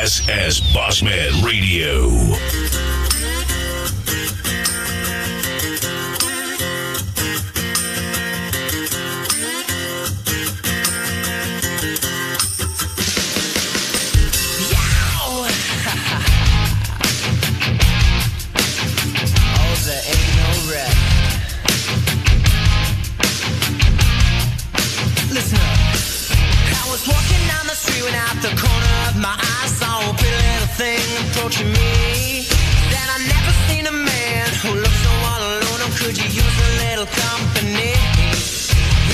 SS Bossman Radio. The corner of my eye saw a pretty little thing approaching me. Then I never seen a man who looked so all alone. Or could you use a little company?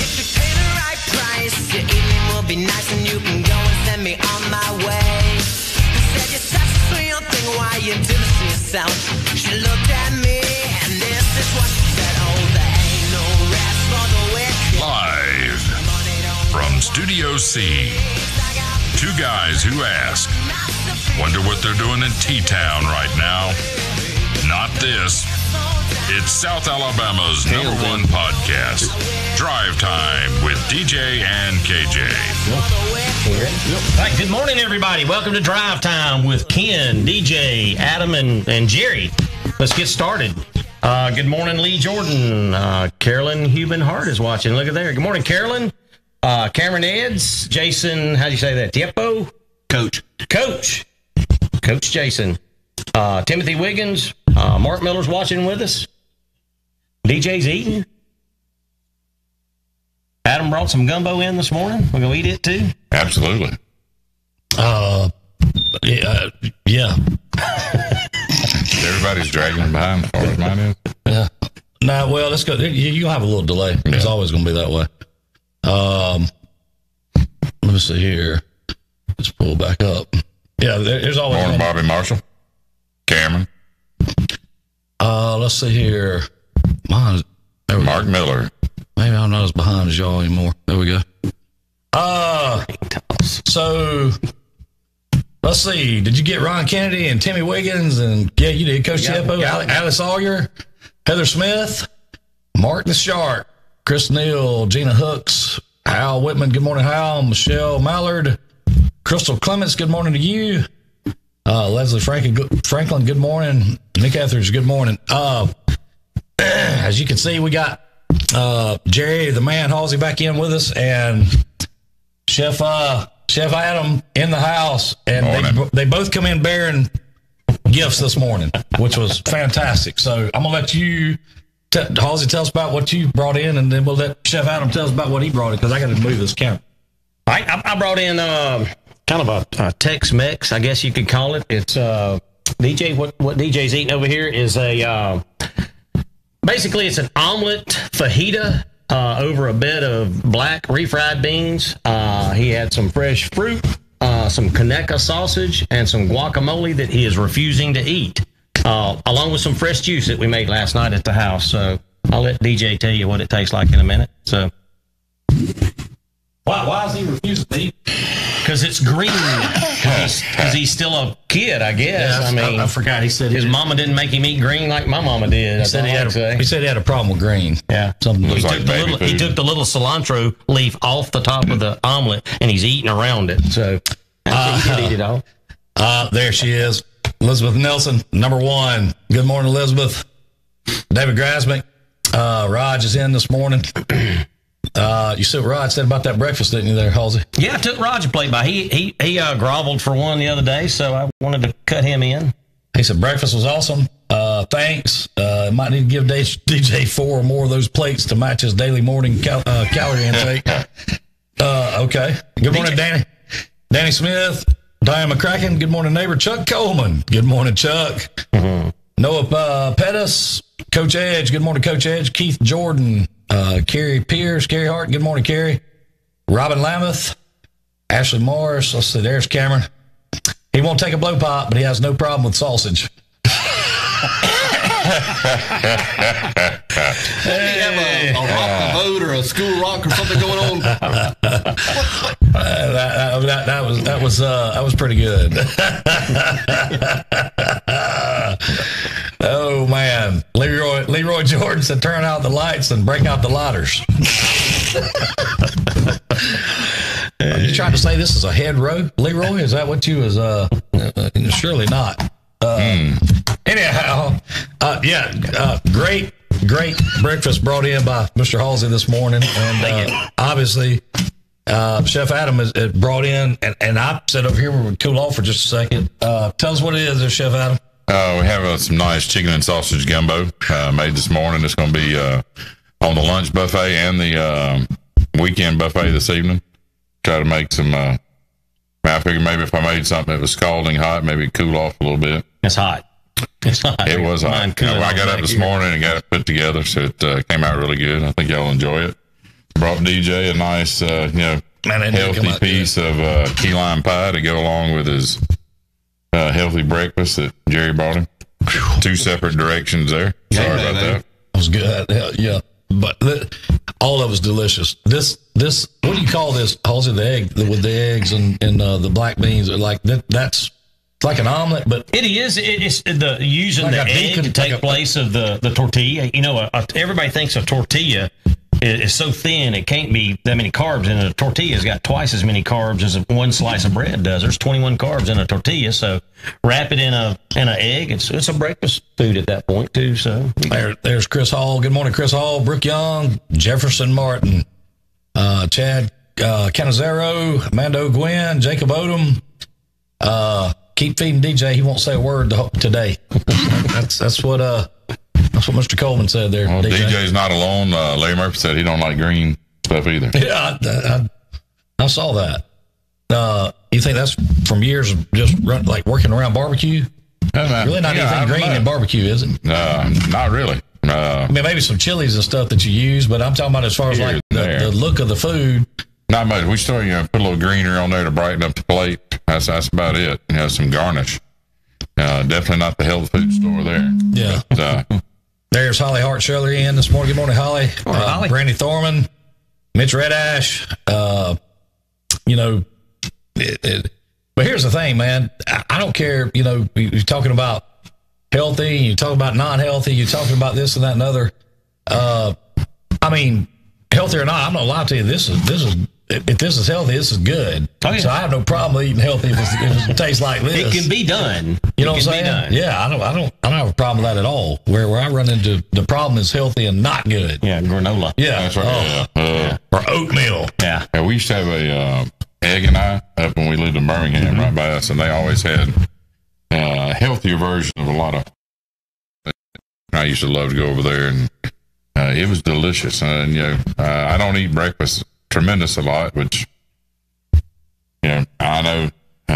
If you pay the right price, your evening will be nice, and you can go and send me on my way. I said, you're such a sweet young thing, why you do this to yourself? She looked at me, and this is what she said. Oh, there ain't no rest for the wicked. Live from Studio C. Two guys who ask, wonder what they're doing in T-Town right now. Not this. It's South Alabama's #1 podcast, Drive Time with DJ and KJ. All right, good morning, everybody. Welcome to Drive Time with Ken, DJ, Adam, and Jerry. Let's get started. Good morning, Lee Jordan. Carolyn Huben Hart is watching. Look at there. Good morning, Carolyn. Cameron Eds, Jason, how do you say that? Tieppo? Coach Jason. Timothy Wiggins, Mark Miller's watching with us. DJ's eating. Adam brought some gumbo in this morning. We're going to eat it too. Absolutely. Yeah. Everybody's dragging behind as far as mine is. Yeah. Nah, well, let's go. You'll have a little delay. Yeah. It's always going to be that way. Let me see here. Let's pull back up. Yeah, there's always morning, Bobby Marshall, Cameron. Let's see here. Mark Miller. Maybe I'm not as behind as y'all anymore. There we go. So let's see. Did you get Ron Kennedy and Timmy Wiggins? And yeah, you did. Coach Tieppo, Alice Sawyer, Heather Smith, Mark the Shark, Chris Neal, Gina Hooks, Hal Whitman, good morning, Hal. Michelle Mallard, Crystal Clements, good morning to you. Leslie Franklin, good morning. Nick Etheridge, good morning. As you can see, we got Jerry, the man, Halsey, back in with us, and Chef Adam in the house. And they both come in bearing gifts this morning, which was fantastic. So I'm going to let you... Halsey, tell us about what you brought in, and then we'll let Chef Adam tell us about what he brought in, because I got to move this camera. I brought in kind of a Tex-Mex, I guess you could call it. It's DJ. What DJ's eating over here is basically it's an omelet fajita over a bed of black refried beans. He had some fresh fruit, some Conecuh sausage, and some guacamole that he is refusing to eat. Along with some fresh juice that we made last night at the house. So I'll let DJ tell you what it tastes like in a minute. So why is he refusing to eat? Because it's green. Because he's still a kid, I guess. Yeah, I mean, I forgot. He said his mama didn't make him eat green like my mama did. He said he had a problem with green. Yeah, something. He took the little cilantro leaf off the top of the omelet, and he's eating around it. So he did eat it all. There she is. Elizabeth Nelson, #1. Good morning, Elizabeth. David Grasmick. Raj is in this morning. You see what Raj said about that breakfast, didn't you there, Halsey? Yeah, I took Raj a plate by. He groveled for one the other day, so I wanted to cut him in. He said breakfast was awesome. Thanks. Might need to give DJ 4 or more of those plates to match his daily morning calorie intake. Okay. Good morning, Danny. Danny Smith. Diane McCracken, good morning, neighbor. Chuck Coleman, good morning, Chuck. Mm-hmm. Noah Pettis, Coach Edge, good morning, Coach Edge. Keith Jordan, Carrie Pierce, Carrie Hart, good morning, Carrie. Robin Lameth, Ashley Morris, let's see, there's Cameron. He won't take a blow pop, but he has no problem with sausage. Hey, you have a rock boat or a school rock or something going on? That was pretty good. Oh man, Leroy Jordan said, "Turn out the lights and break out the lighters." Are you trying to say this is a head row, Leroy? Is that what you was? Surely not. Anyhow, great breakfast brought in by Mr. Halsey this morning. And obviously, Chef Adam has brought in, and I said over here we would cool off for just a second. Tell us what it is there, Chef Adam. We have some nice chicken and sausage gumbo made this morning. It's going to be on the lunch buffet and the weekend buffet this evening. Try to make some. I figured maybe if I made something that was scalding hot, maybe it'd cool off a little bit. It's hot. It's hot. It was hot. I got up this morning and got it put together, so it came out really good. I think y'all will enjoy it. Brought DJ a nice, healthy piece of key lime pie to go along with his healthy breakfast that Jerry brought him. 2 separate directions there. Sorry about that. That was good. Yeah. But all of it was delicious. This, what do you call this? Halsey, the egg with the eggs and the black beans. Like that's like an omelet, but it is. It's the using like the egg to take place of the tortilla. You know, everybody thinks a tortilla is so thin it can't be that many carbs, and a tortilla's got twice as many carbs as one slice of bread does. There's 21 carbs in a tortilla, so wrap it in an egg. It's a breakfast food at that point too. So there's Chris Hall. Good morning, Chris Hall, Brooke Young, Jefferson Martin, Chad Canizero, Mando Gwynn, Jacob Odom. Keep feeding DJ. He won't say a word today. That's what Mr. Coleman said there. Well, DJ's not alone. Larry Murphy said he don't like green stuff either. Yeah, I saw that. You think that's from years of just working around barbecue? Really not anything green in barbecue, is it? Not really. I mean, maybe some chilies and stuff that you use, but I'm talking about as far as like the look of the food. Not much. We still, put a little greenery on there to brighten up the plate. That's about it. Some garnish. Definitely not the health food store there. Yeah. But, there's Holly Hart Shirley in this morning. Good morning, Holly. Holly. Brandy Thorman, Mitch Redash. But here's the thing, man. I don't care. You're talking about healthy, you talk about non-healthy, you're talking about this and that and other. I mean, healthy or not, I'm not lying to you. This is if this is healthy, this is good. Oh, yeah. So I have no problem eating healthy if it tastes like this. It can be done. You know what I'm saying? Yeah, I don't have a problem with that at all. Where I run into the problem is healthy and not good. Yeah, granola. Yeah, that's right. Or oatmeal. Yeah. We used to have a Egg and I up when we lived in Birmingham, right by us, and they always had a healthier version of a lot of. I used to love to go over there, and it was delicious. And I don't eat breakfast tremendous a lot, which I know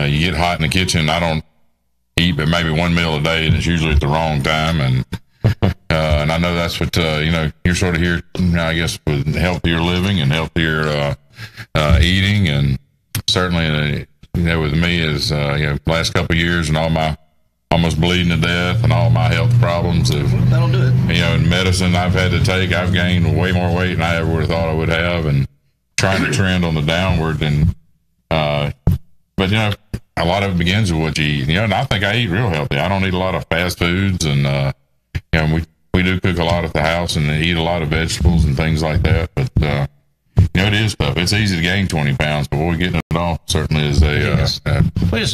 you get hot in the kitchen. I don't eat but maybe one meal a day, and it's usually at the wrong time. And I know that's what you're sort of here, I guess, with healthier living and healthier eating, and certainly with me is last couple of years and all my almost bleeding to death and all my health problems that'll do it. In medicine I've had to take, I've gained way more weight than I ever would have thought I would have, and trying to trend on the downward. And but a lot of it begins with what you eat. And I think I eat real healthy. I don't eat a lot of fast foods, and we do cook a lot at the house and eat a lot of vegetables and things like that. But it is tough. It's easy to gain 20 pounds, but we're getting it off certainly is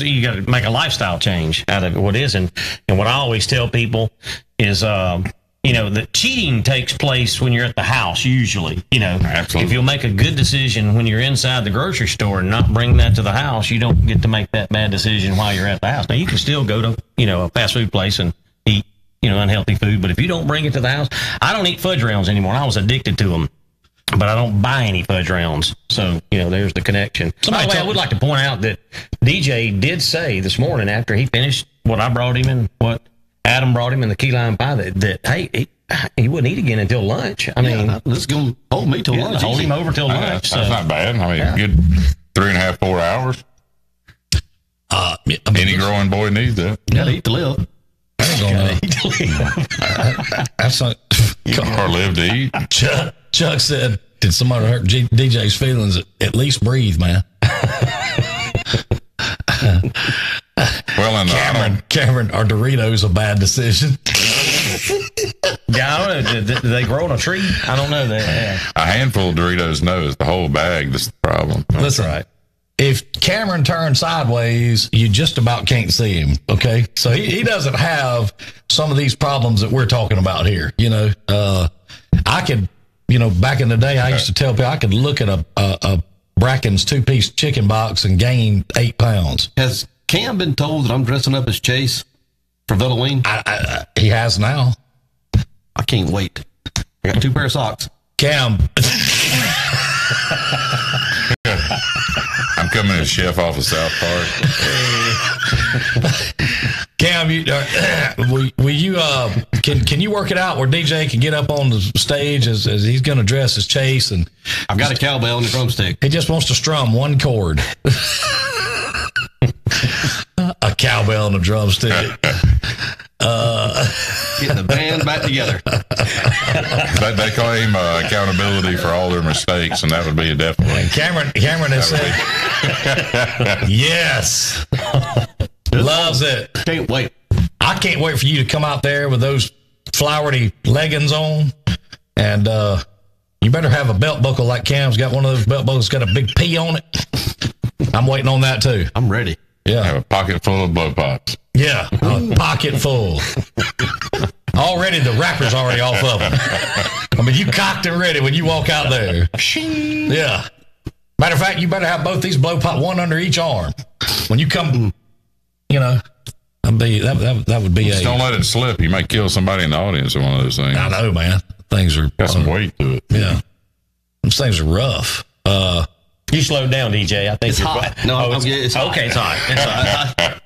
you got to make a lifestyle change out of what is. And what I always tell people is, that cheating takes place when you're at the house, usually. Absolutely. If you'll make a good decision when you're inside the grocery store and not bring that to the house, you don't get to make that bad decision while you're at the house. Now, you can still go to, a fast food place and eat, unhealthy food, but if you don't bring it to the house, I don't eat fudge rounds anymore. I was addicted to them, but I don't buy any fudge rounds. So, there's the connection. By the way, I would like to point out that DJ did say this morning after he finished what I brought him and what Adam brought him in the key lime pie that hey, he wouldn't eat again until lunch. I mean, this is going to hold me till lunch. Hold him over till lunch. That's not bad. I mean, good 3.5, 4 hours. Any growing boy needs that. You got to eat to live. That's not. Or live to eat. Chuck said, "Did somebody hurt DJ's feelings? At least breathe, man." Well, Cameron, are Doritos a bad decision? Yeah, I don't know. Do they grow on a tree? I don't know that. A handful of Doritos, no. It's the whole bag that's the problem. Listen, right. if Cameron turns sideways, you just about can't see him. Okay. So he doesn't have some of these problems that we're talking about here. I could, back in the day, I used to tell people I could look at a Bracken's 2-piece chicken box and gain 8 pounds. Has Cam been told that I'm dressing up as Chase for Halloween? He has now. I can't wait. I got 2 pair of socks. Cam. I'm coming as chef off of South Park. Cam, will you can you work it out where DJ can get up on the stage as he's going to dress as Chase, and I've got a cowbell and a drumstick. He just wants to strum one chord. A cowbell and a drumstick. Getting the band back together. They claim accountability for all their mistakes, and that would be a definitely. Cameron has said, yes. Loves it. Can't wait. I can't wait for you to come out there with those flowery leggings on, and you better have a belt buckle like Cam's got. One of those belt buckles got a big P on it. I'm waiting on that too. I'm ready. Yeah. Have a pocket full of blow pops. Yeah, a pocket full. Already the wrapper's already off of them. I mean, you cocked and ready when you walk out there. Yeah. Matter of fact, you better have both these blow pop, one under each arm. When you come, that would be Just don't let it slip. You might kill somebody in the audience with one of those things. I know, man. Things are got some weight to it. Yeah. Those things are rough. You slowed down, DJ. I think It's hot. No, it's hot. Okay, it's hot. It's hot.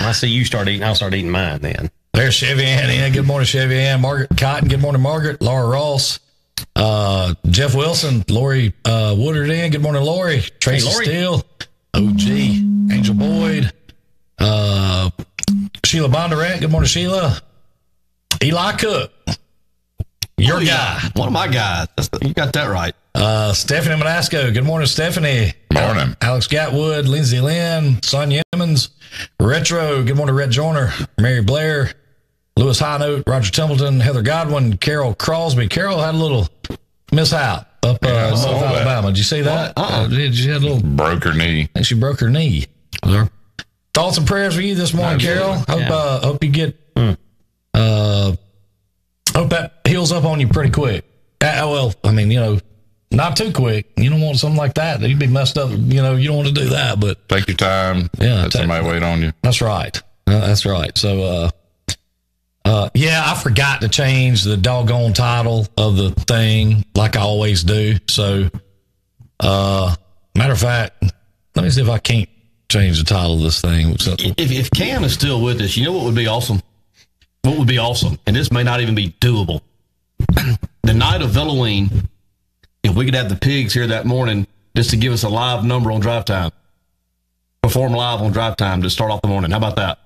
I see you start eating. I'll start eating mine then. There's Chevy Ann in. Good morning, Chevy Ann. Margaret Cotton. Good morning, Margaret. Laura Ross. Jeff Wilson. Lori Woodard in. Good morning, Lori. Tracy Lori. Steele. OG. Angel Boyd. Sheila Bondurant. Good morning, Sheila. Eli Cook. Your guy. One of my guys. You got that right. Stephanie Manasco. Good morning, Stephanie. Morning. Alex Gatwood, Lindsay Lynn, Sonia Emmons, Retro. Good morning, Red Joyner, Mary Blair, Lewis Highnote, Roger Templeton, Heather Godwin, Carol Crosby. Carol had a little mishap up in South Alabama. Did you see that? She had a little broke her knee. I think she broke her knee. Thoughts and prayers for you this morning, Carol. Hope you get. Hope that heals up on you pretty quick. Not too quick. You don't want something like that. You'd be messed up. You don't want to do that. But Take your time. Let somebody wait on you. that's right. That's right. So, I forgot to change the doggone title of the thing like I always do. So, matter of fact, let me see if I can't change the title of this thing. If Cam is still with us, you know what would be awesome? What would be awesome? And this may not even be doable. The night of Halloween, if we could have the pigs here that morning just to give us a live number on drive time. Perform live on drive time to start off the morning. How about that?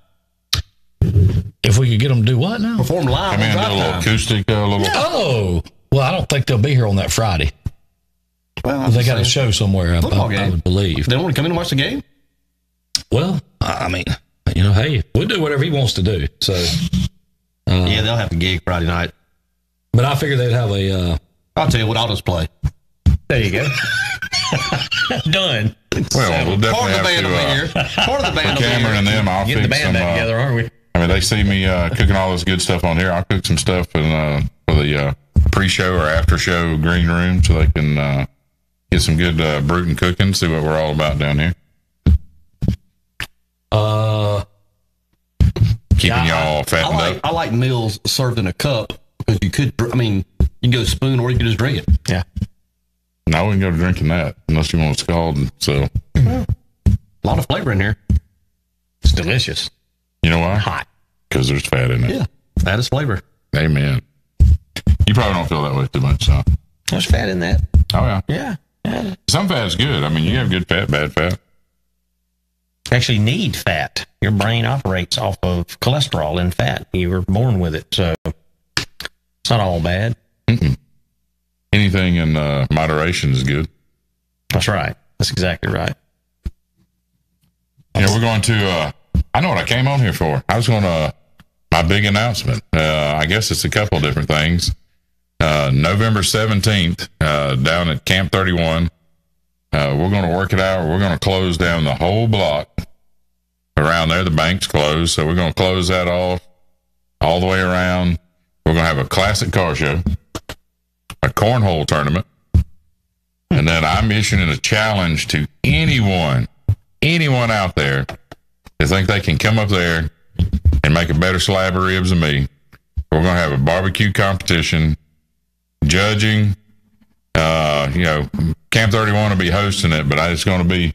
If we could get them to do what now? Perform live Come on in, do drive a little time. acoustic, Oh, well, I don't think they'll be here on that Friday. Well, They got a show somewhere, Football I game. would believe. They don't want to come in and watch the game? Well, I mean, hey, we'll do whatever he wants to do. So, Yeah, they'll have a gig Friday night. but I figured they'd have a. I'll tell you what, I'll just play. There you go. Done. Well, we'll Part definitely of the band will be have here. Part of the to. band will be Cameron here. and them, I'll Getting the fix band some. back together, aren't we? I mean, they see me cooking all this good stuff on here. I'll cook some stuff for the pre-show or after-show green room so they can get some good brewing cooking, see what we're all about down here. Keeping y'all fattened up. I like meals served in a cup because you could, you can go spoon or you can just drink it. Yeah. No, we can go to drinking that unless you want it scalded. So, A lot of flavor in here. It's delicious. you know why? Hot. Because there's fat in it. Yeah, that is flavor. Amen. You probably don't feel that way too much, so. There's fat in that. Oh, yeah. Yeah. Some fat's good. I mean, you have good fat, bad fat. Actually need fat. Your brain operates off of cholesterol and fat. You were born with it, so it's not all bad. Anything in moderation is good. That's right. That's exactly right. We're going to, I know what I came on here for. I was going to, my big announcement. I guess it's a couple of different things. November 17th, down at Camp 31, we're going to work it out. We're going to close down the whole block around there. The bank's closed, so we're going to close that off all the way around. We're going to have a classic car show, a cornhole tournament, and then I'm issuing a challenge to anyone out there that think they can come up there and make a better slab of ribs than me. We're going to have a barbecue competition, judging. Camp 31 will be hosting it, but it's going to be,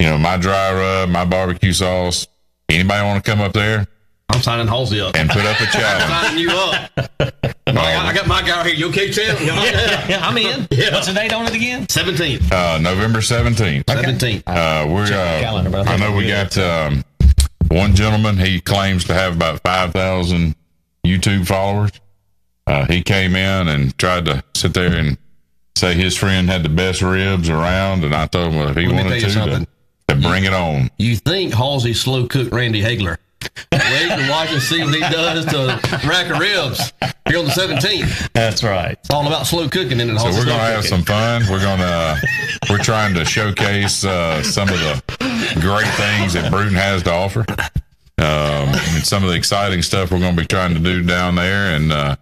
my dry rub, my barbecue sauce. Anybody want to come up there? I'm signing Halsey up. And put up a challenge. I'm signing you up. I got my guy here. You okay, champ? Yeah, I'm in. Yeah. What's the date on it again? 17th. November 17th. Okay. 17th. I know we got one gentleman. He claims to have about 5,000 YouTube followers. He came in and tried to sit there and say his friend had the best ribs around, and I told him if he wanted to bring it on. You think Halsey slow cooked Randy Hagler? Wait and watch and see what he does to rack of ribs here on the 17th. That's right. It's all about slow cooking in it. So we're going to have some fun. We're trying to showcase some of the great things that Bruton has to offer. And some of the exciting stuff we're going to be trying to do down there. And I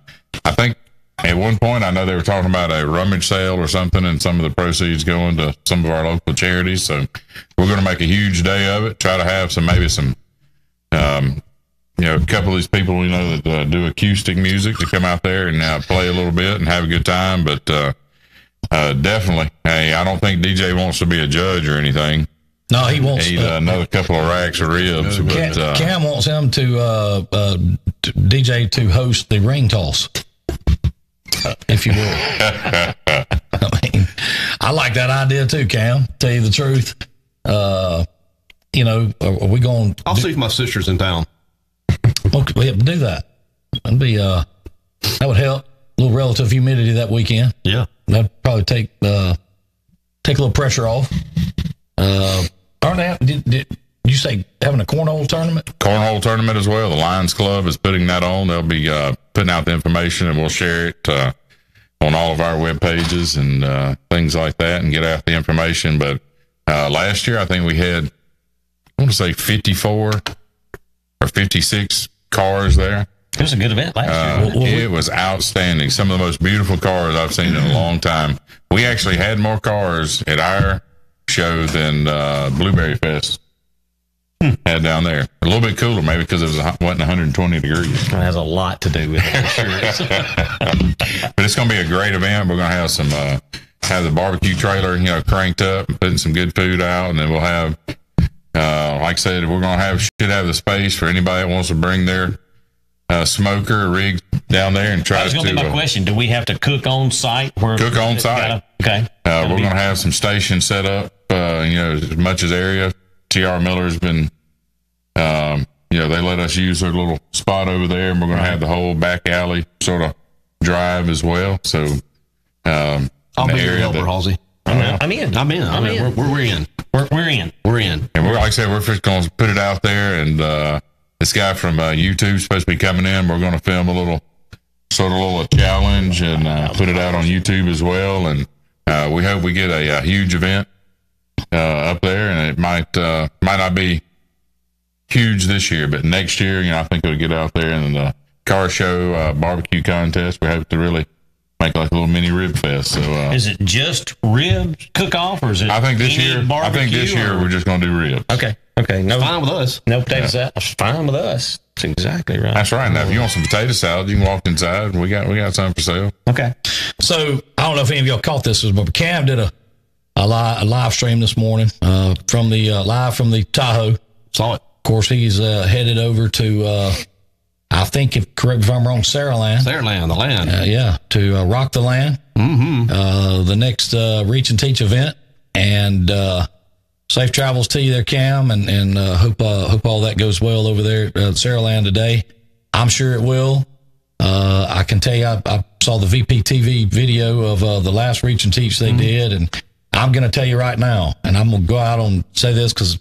think at one point, I know they were talking about a rummage sale or something, and some of the proceeds going to some of our local charities. So we're going to make a huge day of it. Try to have a couple of these people we know that do acoustic music to come out there and play a little bit and have a good time. But definitely, hey, I don't think DJ wants to be a judge or anything. No, he wants another couple of racks of ribs. But Cam wants him to DJ to host the ring toss, if you will. I mean, I like that idea too, Cam. Tell you the truth. Are we going? I'll see if my sister's in town. Okay, we have to do that. That'd be that would help. A little relative humidity that weekend. Yeah, that'd probably take a little pressure off. Did you say having a cornhole tournament? Cornhole tournament as well. The Lions Club is putting that on. They'll be putting out the information, and we'll share it on all of our web pages and things like that, and get out the information. But last year, I think we had, I want to say 54 or 56 cars there. It was a good event last year. It was outstanding. Some of the most beautiful cars I've seen in a long time. We actually had more cars at our show than Blueberry Fest had down there. A little bit cooler, maybe because it wasn't 120 degrees. It has a lot to do with it, sure. But it's going to be a great event. We're going to have some have the barbecue trailer, cranked up, and putting some good food out, and then we'll have, like I said, we're going to have the space for anybody that wants to bring their smoker or rig down there and try to. That's going to be my question. Do we have to cook on site? Cook on site. Okay. We're going to have some stations set up, as much as area. TR Miller's been, they let us use their little spot over there, and we're going to have the whole back alley sort of drive as well. So, I'll be your helper, Halsey. I'm in. We're in. We're in. And like I said, we're just going to put it out there, and this guy from YouTube is supposed to be coming in. We're going to film a little challenge and put it out on YouTube as well. And we hope we get a huge event up there, and it might not be huge this year, but next year, I think it'll get out there in the car show barbecue contest. We hope to really make like a little mini rib fest. So is it just rib cook off, or is it? I think this year we're just going to do ribs. Okay. No, fine with us. No potato salad. That's fine with us. That's exactly right. That's right. Now, if you want some potato salad, you can walk inside. We got some for sale. Okay. So I don't know if any of y'all caught this, but Cam did a live stream this morning from the Tahoe. Saw it. Of course, he's headed over to I think, correct me if I'm wrong, Saraland. Saraland, the land. To rock the land. Mm-hmm. The next Reach and Teach event, and safe travels to you there, Cam, and hope all that goes well over there at Saraland today. I'm sure it will. I can tell you, I saw the VPTV video of the last Reach and Teach they did, and I'm going to tell you right now, and I'm going to go out and say this because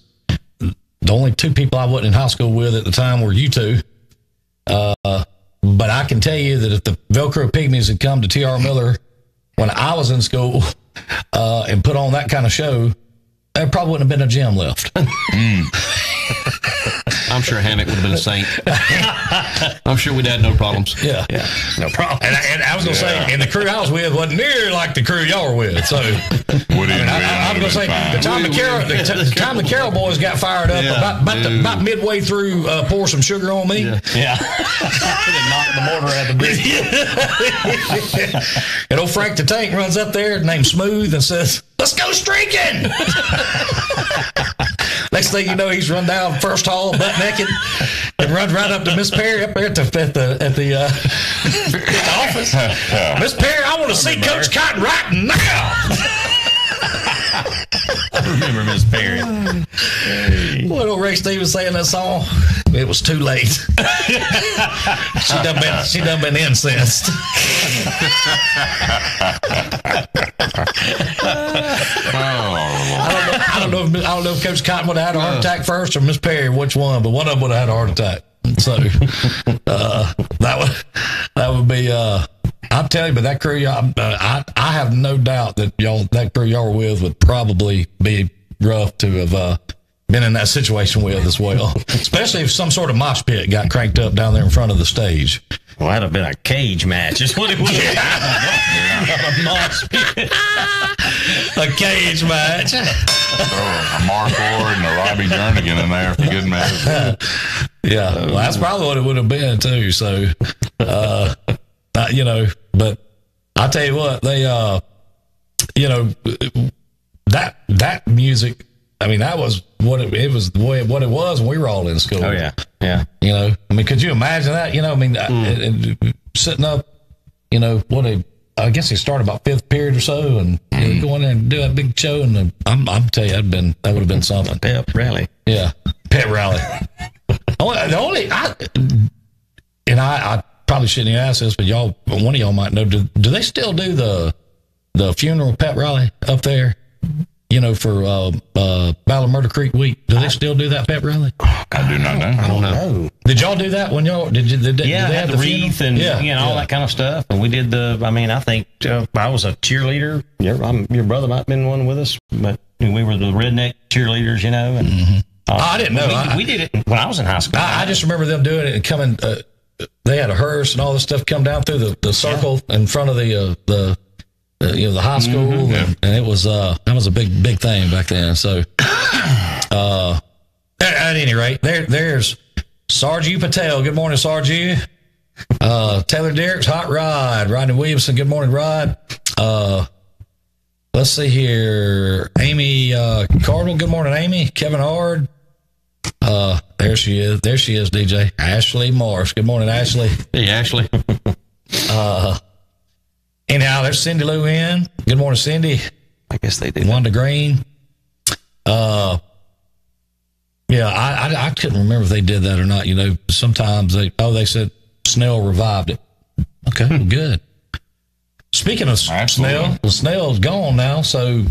the only two people I wasn't in high school with at the time were you two. But I can tell you that if the Velcro Pygmies had come to TR Miller when I was in school, and put on that kind of show, there probably wouldn't have been a gym left. I'm sure Hammock would have been a saint. I'm sure we'd had no problems. Yeah, No problem. and I was gonna say, and the crew I was with wasn't near like the crew y'all were with. So Woody and I was gonna say the time the Carroll boys got fired up about midway through, pour some sugar on me. Yeah. Should have knocked the mortar out of the bridge. And old Frank the Tank runs up there, named Smooth, and says, "Let's go streaking." Next thing you know, he's run down first hall, butt naked, and run right up to Miss Perry up there at the office. Miss Perry, I want to see Coach Cotton right now. I remember Miss Perry. What old Ray Stevens saying that song? It was too late. She done been incensed. I don't know if Coach Cotton would have had a heart attack first or Miss Perry, which one, but one of them would have had a heart attack. So that would be. I'm telling you, but that crew, I have no doubt that that crew y'all were with would probably be rough to have been in that situation with as well. Especially if some sort of mosh pit got cranked up down there in front of the stage. Well, that'd have been a cage match. Is what it would have been. A mosh pit. A cage match. A Mark Ward and a Robbie Jernigan in there for good measure. Yeah, well, that's probably what it would have been too. So, but I tell you what, they, that music. I mean, that was what it was what it was when we were all in school. Oh yeah, yeah. I mean, could you imagine that? Sitting up, I guess he started about fifth period or so, and go in there and do that big show, and I'm tell you, that would have been something. Pep rally. Yeah, pep rally. I probably shouldn't even ask this, but one of y'all might know. Do they still do the funeral pep rally up there? For Battle of Murder Creek week, do they still do that pep rally? I do not know. I don't know. Did y'all do that when y'all did they had the wreath and all that kind of stuff, and we did I think I was a cheerleader. Your brother might have been one with us, but we were the redneck cheerleaders, and I didn't know. We did it when I was in high school. I just remember them doing it and coming. They had a hearse and all this stuff come down through the circle in front of the high school, and it was that was a big thing back then. So, at any rate, there's Sarju Patel. Good morning, Sarju. Taylor Derrick's Hot Rod. Rodney Williamson. Good morning, Rod. Let's see here. Amy Cardinal. Good morning, Amy. Kevin Hard. There she is, DJ. Ashley Morris. Good morning, Ashley. Hey, Ashley. Anyhow, there's Cindy Lou in. Good morning, Cindy. I guess they did. Wanda Green. I couldn't remember if they did that or not. Sometimes they said Snell revived it. Okay, well, good. Speaking of Snell, Snell's gone now. So,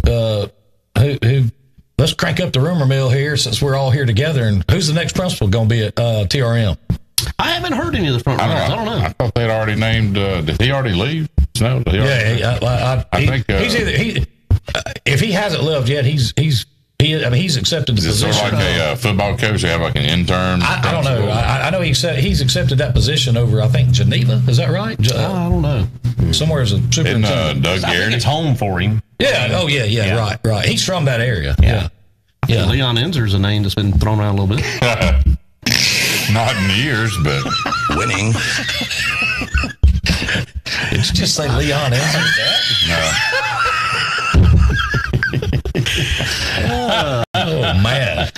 let's crank up the rumor mill here since we're all here together. And who's the next principal going to be at TRM? I haven't heard any of the front runners. I don't know. I thought they'd already named. Did he already leave? No. I think he's either if he hasn't left yet, he's accepted the position. Is it sort of like a football coach? They have like an intern. I don't know. I know he's accepted that position over, I think, Geneva. Is that right? I don't know. Somewhere as a superintendent. Doug I Garrity. think it's home for him. Yeah. Oh yeah. Right. He's from that area. Yeah. Leon Enzer's a name that's been thrown around a little bit. Not in years, but winning. Did you just say Leon Enzer? No. Oh man.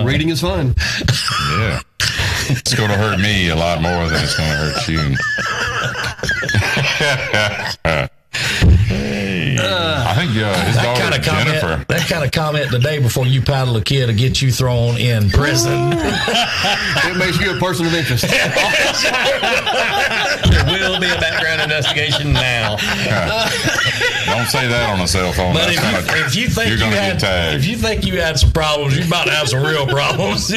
Reading is fun. Yeah. It's going to hurt me a lot more than it's going to hurt you. I think his daughter Jennifer. That kind of comment the day before you paddle a kid to get you thrown in prison. It makes you a person of interest. There will be a background investigation now. Don't say that on a cell phone. But if you think you had some problems, you're about to have some real problems.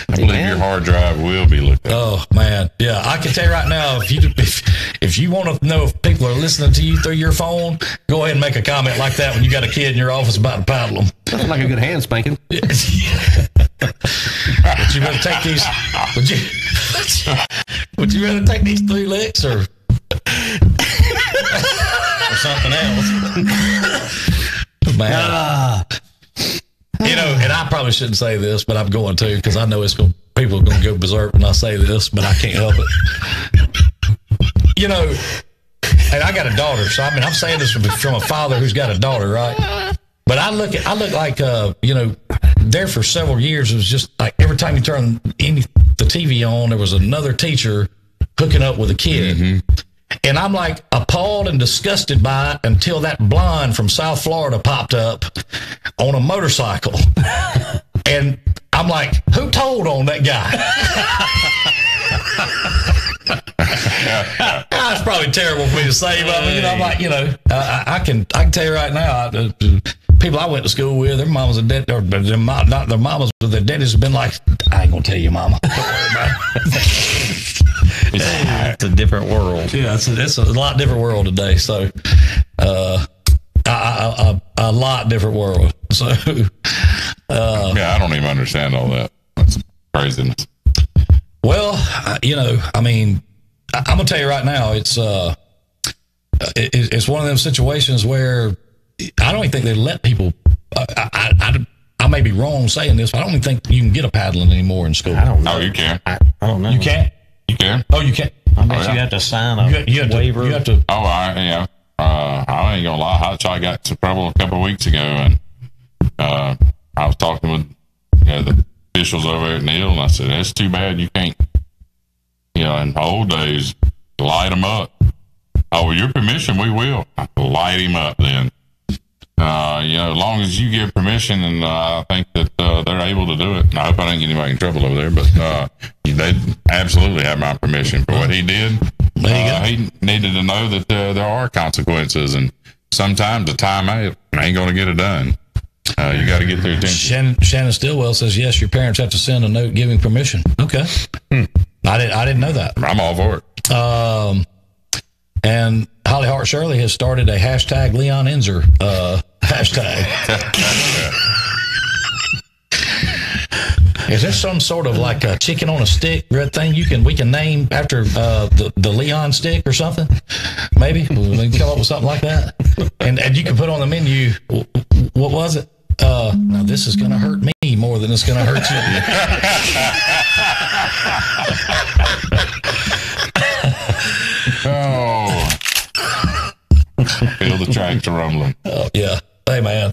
I believe your hard drive will be looked at. Oh man, yeah. I can tell you right now, if you want to know if people are listening to you through your phone, go ahead and make a comment like that when you got a kid in your office about to paddle them. Sounds like a good hand spanking. But you better take these. Would you rather take these 3 licks or something else? Man. You know, and I probably shouldn't say this, but I'm going to because I know people are going to go berserk when I say this, but I can't help it. You know, and I got a daughter, so I mean, I'm saying this from a father who's got a daughter, right? But I look like, you know, there for several years, it was just like every time you turn the TV on, there was another teacher hooking up with a kid. Mm-hmm. And I'm like appalled and disgusted by it until that blonde from South Florida popped up on a motorcycle. And I'm like, who told on that guy? It's probably terrible for me to say, but you know, I'm like, you know, I can tell you right now, people I went to school with, their mamas and dad, or not their mamas, but their daddies have been like, I ain't gonna tell you, mama. Don't worry about it. It's a different world. Yeah, it's a lot different world today. So, a lot different world. So, I don't even understand all that. That's craziness. Well, you know, I mean, I'm gonna tell you right now, it's one of them situations where I don't even think they let people. I may be wrong saying this, but I don't even think you can get a paddling anymore in school. I don't know. Oh, you can. I don't know. You can't. You can. Oh, you can't. I bet you have to sign a waiver. You have to. Oh, I ain't gonna lie. Hot Shot got into trouble a couple of weeks ago, and I was talking with the officials over at Neil, and I said, "That's too bad. You can't. You know, in the old days, light them up. Oh, with your permission, we will light him up. Then, you know, as long as you give permission, and I think that they're able to do it. And I hope I didn't get anybody in trouble over there, but they absolutely have my permission for what he did. He needed to know that there are consequences, and sometimes the time ain't going to get it done. You got to get their attention. Shannon Stillwell says, yes, your parents have to send a note giving permission. Okay. I didn't know that. I'm all for it. And Holly Hart Shirley has started a hashtag Leon Enzer hashtag. Is there some sort of like a chicken on a stick thing we can name after the Leon stick or something? Maybe we can come up with something like that. And you can put on the menu. What was it? Now this is going to hurt me more than it's going to hurt you. Feel the tracks rumbling. Oh yeah. Hey man.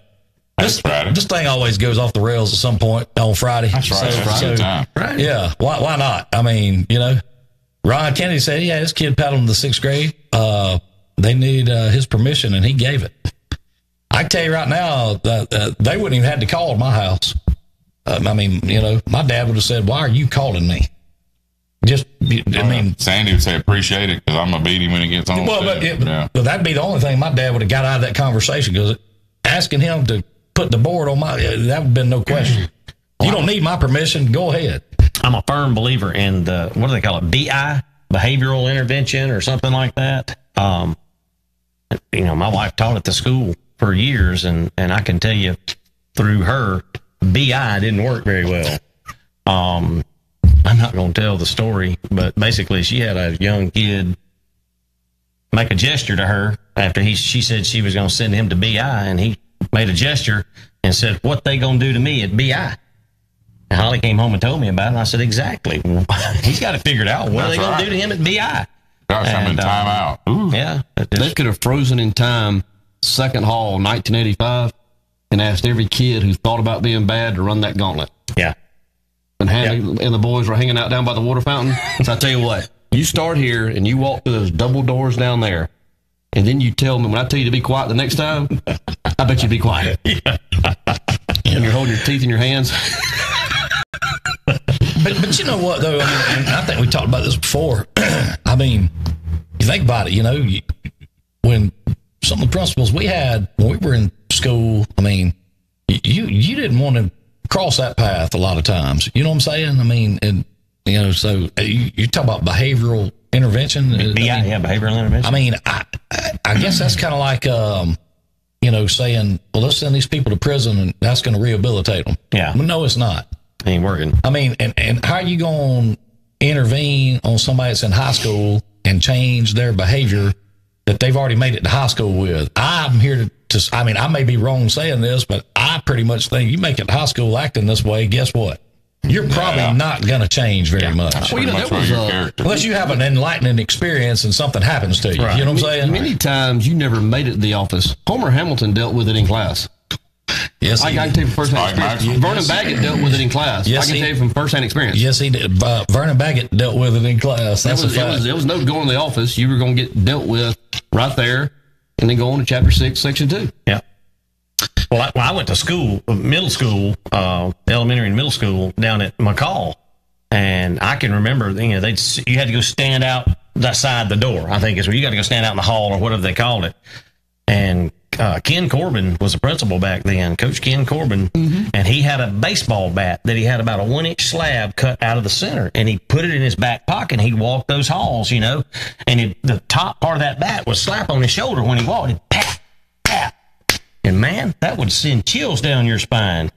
This thing always goes off the rails at some point on Friday. That's right. Right. Yeah. Why not? I mean, you know, Ron Kennedy said, yeah, his kid paddled in the 6th grade. They need his permission, and he gave it. I can tell you right now that they wouldn't even have to call at my house. I mean, you know, my dad would have said, why are you calling me? Sandy would say appreciate it because I'm going to beat him when he gets home. Well, but that'd be the only thing my dad would have got out of that conversation, because asking him to put the board on that would have been no question. You don't need my permission, go ahead. I'm a firm believer in the, what do they call it, BI, behavioral intervention or something like that. You know, my wife taught at the school for years, and I can tell you through her, BI didn't work very well. I'm not going to tell the story, but basically she had a young kid make a gesture to her after she said she was going to send him to BI, and he made a gesture and said, what they going to do to me at BI? And Holly came home and told me about it, and I said, exactly. He's got to figure it out. What are they going to do to him at BI? Gosh, I'm in timeout. Yeah. They could have frozen in time Second Hall, 1985, and asked every kid who thought about being bad to run that gauntlet. Yeah. And the boys were hanging out down by the water fountain. So I tell you what, you start here and you walk through those double doors down there, and then you tell me, when I tell you to be quiet the next time, I bet you'd be quiet. And you're holding your teeth in your hands. But you know what, though? I mean, I think we talked about this before. I mean, you think about it, you know, when some of the principals we had when we were in school, I mean, you didn't want to cross that path a lot of times. You know what I'm saying? I mean, and you know, so you talk about behavioral intervention. Behavioral intervention. I mean, I guess that's kind of like, you know, saying, well, let's send these people to prison and that's going to rehabilitate them. Yeah. But no, it's not. Ain't working. I mean, and how are you going to intervene on somebody that's in high school and change their behavior that they've already made it to high school with? I'm here to I mean, I may be wrong saying this, but I pretty much think you make it to high school acting this way, guess what? You're probably not going to change very much. Well, you know, that was unless you have an enlightening experience and something happens to you. Right. You know what I'm saying? Many times you never made it to the office. Homer Hamilton dealt with it in class. Yes, I can tell you from first-hand experience. Vernon Baggett dealt with it in class. Yes, I can tell you from first-hand experience. Yes, he did. Vernon Baggett dealt with it in class. That's a fact. It was no going to the office. You were going to get dealt with right there, and then go on to Chapter 6, Section 2. Yeah. Well, I went to school, middle school, elementary and middle school down at McCall, and I can remember, you know, you had to go stand out outside the door. I think is where you got to go stand out in the hall or whatever they called it. And Ken Corbin was the principal back then, Coach Ken Corbin, and he had a baseball bat that he had about a 1-inch slab cut out of the center, and he put it in his back pocket, and he'd walk those halls, you know, and the top part of that bat would slap on his shoulder when he walked, and pat, pat. And man, that would send chills down your spine.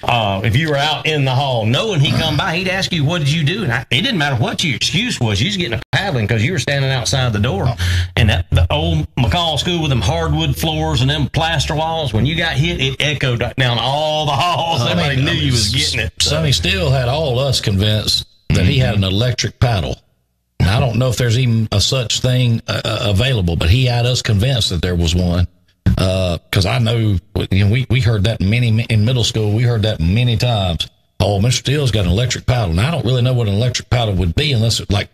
If you were out in the hall, knowing he'd come by, he'd ask you, what did you do? And it didn't matter what your excuse was. You was getting a paddling because you were standing outside the door. And the old McCall school with them hardwood floors and them plaster walls, when you got hit, it echoed down all the halls. Everybody knew you was getting it. Sonny still had all us convinced that he had an electric paddle. And I don't know if there's even a such thing available, but he had us convinced that there was one. Because I know, you know, we heard that in middle school. We heard that many times. Oh, Mr. Steele's got an electric paddle. Now I don't really know what an electric paddle would be unless it, like,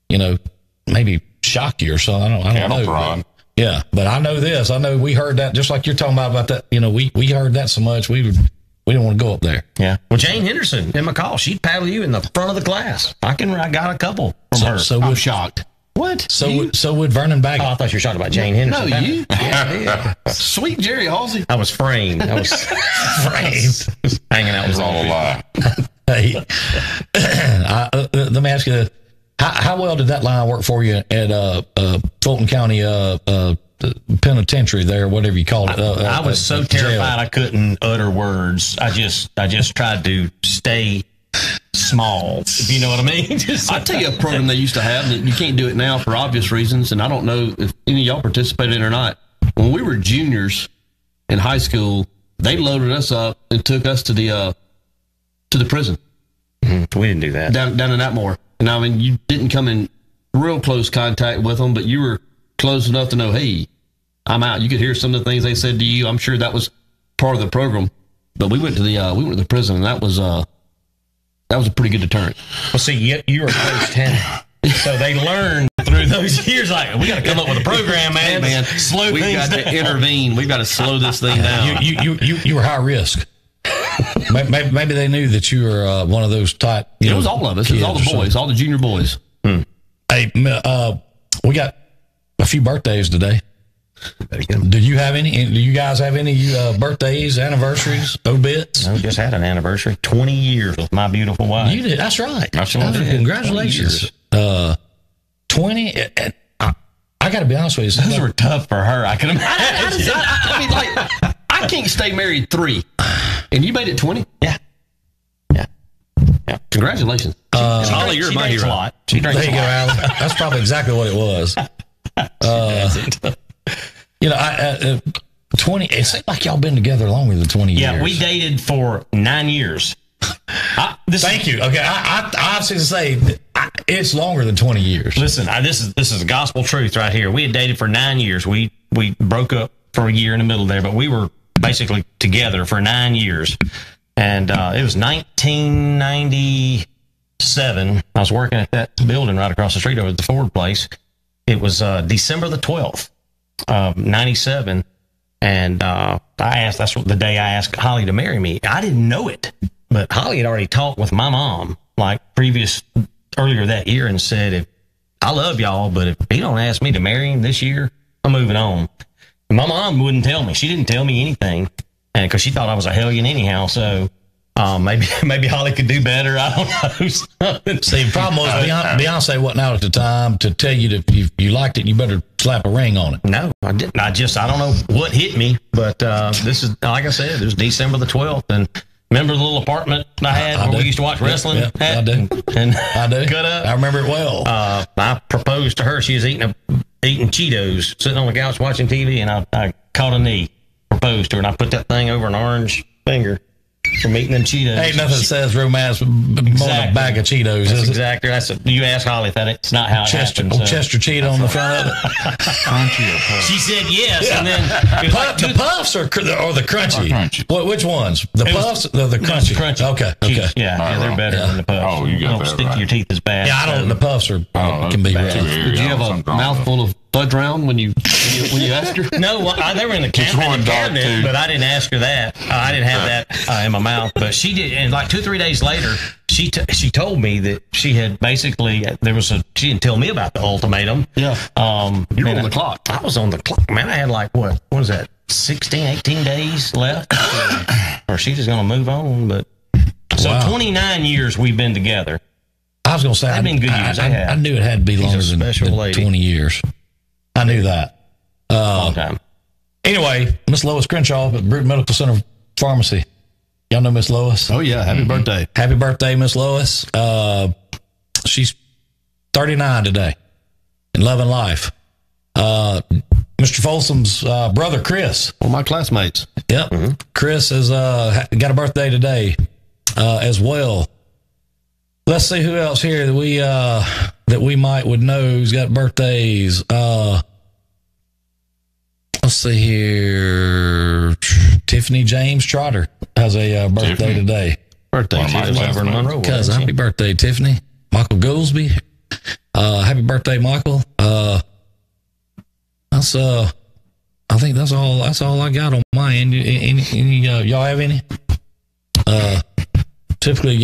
you know, maybe shock you or something. I don't know. Prod. Yeah, but I know this. I know we heard that just like you're talking about that. You know, we heard that so much we didn't want to go up there. Yeah. Well, Jane Henderson in McCall, she'd paddle you in the front of the class. I got a couple from her. So I'm shocked. What? So would Vernon Baggett. Oh, I thought you were talking about Jane Henderson. No, you? Yeah. Sweet Jerry Halsey. I was framed. I was framed. Hanging out with It's all a lie. Hey, let me ask you, how well did that line work for you at Fulton County Penitentiary there, whatever you called it? I was so terrified jail. I couldn't utter words. I just tried to stay small, if you know what I mean. I'll tell you a program they used to have that you can't do it now for obvious reasons, and I don't know if any of y'all participated in it or not. When we were juniors in high school, they loaded us up and took us to the prison. We didn't do that. Down in Atmore. And I mean, you didn't come in real close contact with them, but you were close enough to know, hey, I'm out. You could hear some of the things they said to you. I'm sure that was part of the program. But we went to the prison, and that was a pretty good deterrent. Well, see, you were close 10. So they learned through those years, like, we got to come up with a program, man. Hey, man, slow we've things got down. to intervene. We've got to slow this thing down. You were high risk. Maybe they knew that you were one of those type. It was all of us. It was all the boys, all the junior boys. Hey, we got a few birthdays today. Do you have any? Do you guys have any birthdays, anniversaries, obits? We just had an anniversary, 20 years with my beautiful wife. You did. That's right. I sure did. Congratulations. 20. I got to be honest with you. Those were tough for her. I can imagine. I mean, like, I can't stay married 3, and you made it 20. Yeah. Congratulations, Holly. You're my hero. A lot. She drinks There you a go, lot. Alan. That's probably exactly what it was. You know, 20. It seems like y'all been together longer than 20 years. Yeah, we dated for 9 years. Thank you. Okay, I have to say it's longer than 20 years. Listen, this is gospel truth right here. We had dated for 9 years. We broke up for a year in the middle there, but we were basically together for 9 years. And it was 1997. I was working at that building right across the street over at the Ford place. It was December the 12th of 97. And that's the day I asked Holly to marry me. I didn't know it, but Holly had already talked with my mom like earlier that year and said, if I love y'all, but if he don't ask me to marry him this year, I'm moving on. And my mom wouldn't tell me. She didn't tell me anything, and because she thought I was a hellion anyhow. So Maybe Holly could do better. I don't know. See, the problem was Beyonce wasn't out at the time to tell you that if you liked it, you better slap a ring on it. No, I didn't. I don't know what hit me, but this is, like I said, it was December the 12th. And remember the little apartment I had where we used to watch wrestling? Yeah, I do. And I do. Cut up. I remember it well. I proposed to her. She was eating Cheetos, sitting on the couch watching TV, and I caught a knee. Proposed to her, and I put that thing over an orange finger from eating them Cheetos. Ain't nothing that says romance more than a bag of Cheetos, is it? Exactly. You ask Holly if it's not how it happened. Chester Cheeto on the front of it. Crunchy or puff? She said yes, and then The puffs or the crunchy? Crunchy. Which ones? The puffs or the crunchy? Crunchy. Okay. Yeah, they're better than the puffs. Oh, you got don't that stick to right. your teeth as bad. Yeah, I don't. The puffs can be rough. Did you have a mouthful of fudge round when you asked her? No, they were in the cabinet, but I didn't ask her that. I didn't have that in my mouth, but she did. And like 2-3 days later, she told me that she had basically she didn't tell me about the ultimatum. Yeah. You were on the clock. I was on the clock, man. I had like what was that? 16-18 days left, or she's just gonna move on. But so 29 years we've been together. I was gonna say I've been good years. I knew it had to be longer than 20 years. I knew that. Long time. Anyway, Miss Lois Crenshaw at Bruton Medical Center Pharmacy. Y'all know Miss Lois? Oh yeah, happy birthday. Happy birthday, Miss Lois. She's 39 today and loving life. Mr. Folsom's brother, Chris. One of my classmates. Yep. Mm-hmm. Chris has got a birthday today as well. Let's see who else here that we would know who's got birthdays. Let's see here. Tiffany James Trotter has a birthday today. Birthday, Monroe. Cousin, happy birthday, Tiffany. Michael Goolsby. Happy birthday, Michael. That's I think that's all I got on my end. Any y'all have any? Typically, we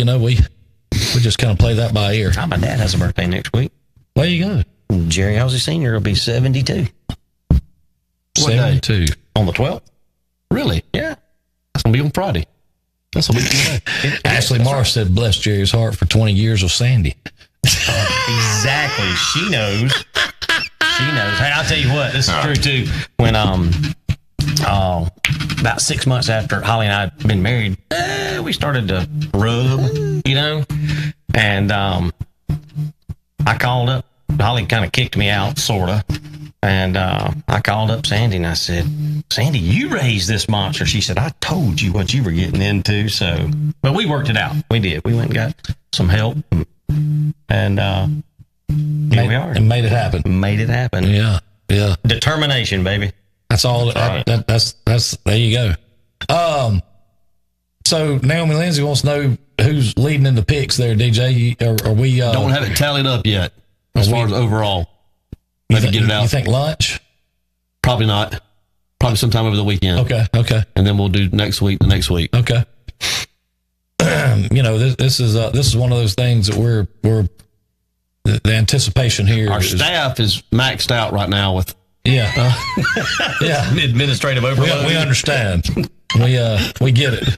just kind of play that by ear. My dad has a birthday next week. There you go. Jerry Halsey Sr. will be 72. 72. On the 12th? Really? Yeah. That's going to be on Friday. That's a week today. Ashley Morris said, bless Jerry's heart for 20 years of Sandy. Exactly. She knows. Hey, I'll tell you what, this is true too. When about 6 months after Holly and I had been married, we started to rub, and I called up. Holly kind of kicked me out, sort of. And I called up Sandy and I said, Sandy, you raised this monster. She said, I told you what you were getting into. So, but we worked it out. We did. We went and got some help. And here we are. And made it happen. Made it happen. Yeah. Yeah. Determination, baby. That's all. That's there you go. So Naomi Lindsay wants to know who's leading in the picks there, DJ. Are we don't have it tallied up yet as far as overall. Maybe get it out. You think lunch? Probably not. Probably sometime over the weekend. Okay. And then we'll do the next week. Okay. This is one of those things that we're the anticipation here. Our staff is maxed out right now with administrative overload. We understand. We get it.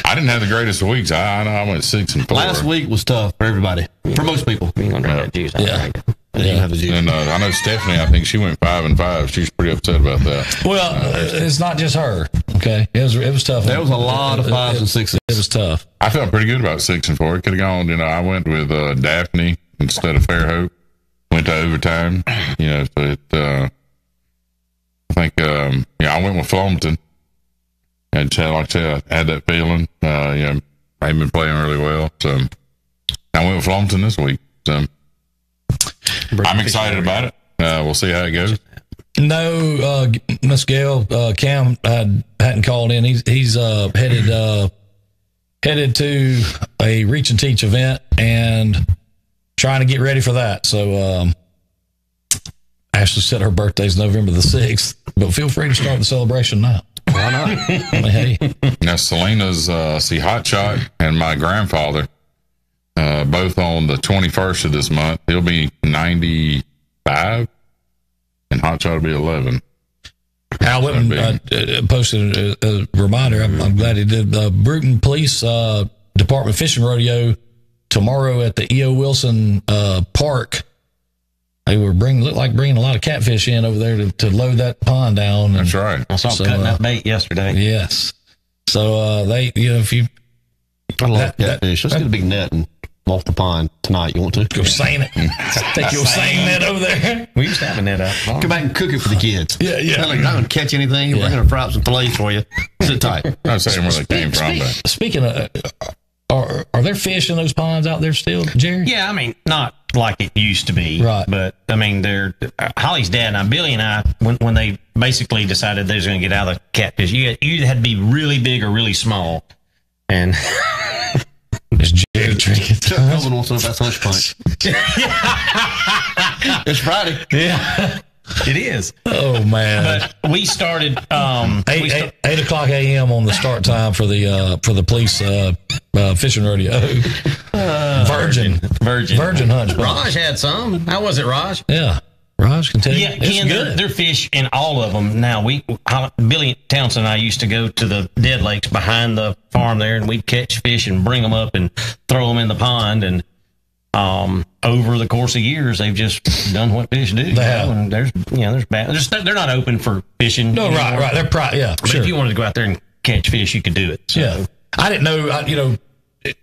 I didn't have the greatest of weeks. I went 6-4. Last week was tough for everybody, for most people. Being under that juice. And I know Stephanie. I think she went 5-5. She's pretty upset about that. Well, it's not just her. Okay, it was tough. There was a lot of 5s and 6s. It was tough. I felt pretty good about 6-4. It could have gone. I went with Daphne instead of Fairhope. Went to overtime. So it. I think. I went with Flompton. And like I said, I had that feeling. I've been playing really well. So I went with Flompton this week. So I'm excited about it. We'll see how it goes. No, Miss Gail, Cam hadn't called in. He's headed to a Reach and Teach event and trying to get ready for that. So Ashley said her birthday's November the 6th, but feel free to start the celebration now. Why not? Hey. Now, Selena's Hot Shot and my grandfather, both on the 21st of this month. He'll be 95, and Hot Shot will be 11. Al Whitman posted a reminder. I'm glad he did. Bruton Police Department Fishing Rodeo tomorrow at the E.O. Wilson Park. They were bringing a lot of catfish in over there to load that pond down. That's right. I saw them cutting that bait yesterday. Yes. So if you I love catfish. Let's get a big net and off the pond tonight. You want to go seine it? I think you'll seine that over there. We used to have a net out. Come back and cook it for the kids. Yeah. Like, I'm not going to catch anything. We're going to fry up some fillets for you. Sit tight. I'm not saying where they came from, but Speaking of, are there fish in those ponds out there still, Jerry? Yeah, I mean, not like it used to be. Right. But, I mean, Holly's dad and Billy and I, when they basically decided they was going to get out of the catfish, you either had to be really big or really small. And It's Jerry drinking. Melvin wants to know if that's lunch punch. It's Friday. Yeah. it is. Oh, man. But we started 8 o'clock a.m. on the start time for the police fishing rodeo. Virgin hunch. Raj had some. How was it, Raj? Yeah. Raj can tell you. Yeah, it's Ken, good. they're fish in all of them. Now, Billy Townsend and I used to go to the dead lakes behind the farm there, and we'd catch fish and bring them up and throw them in the pond. And over the course of years, they've just done what fish do. They have. And there's bad. They're not open for fishing. No, anymore. right. They're yeah, But sure. if you wanted to go out there and catch fish, you could do it. So. Yeah. I didn't know.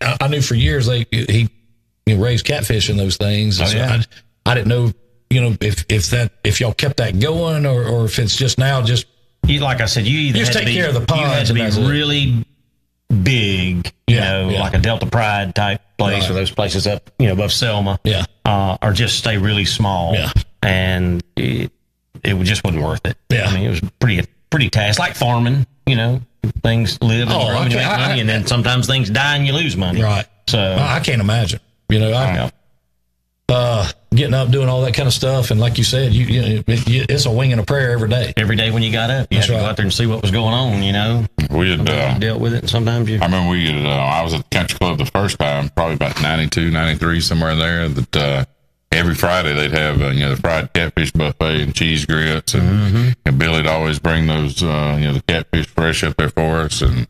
I knew for years he raised catfish in those things. Oh, yeah. I didn't know. If y'all kept that going, or if it's just now Like I said, you either just had take care of the you had ponds to be and that's it. really big, like a Delta Pride type place, Right. or those places up, above Selma, Yeah. or just stay really small, Yeah. and it just wasn't worth it. Yeah. I mean, it was pretty task, like farming, things live and grow and you make money, and then sometimes things die and you lose money. Right. So I can't imagine. Getting up, doing all that kind of stuff, and like you said, it's a wing and a prayer every day. every day when you got up, you had to go out there and see what was going on. we had. You dealt with it, and sometimes you. I remember I was at the country club the first time, probably about 92, 93, somewhere in there. That every Friday they'd have the fried catfish buffet and cheese grits, and Billy'd always bring those the catfish fresh up there for us. And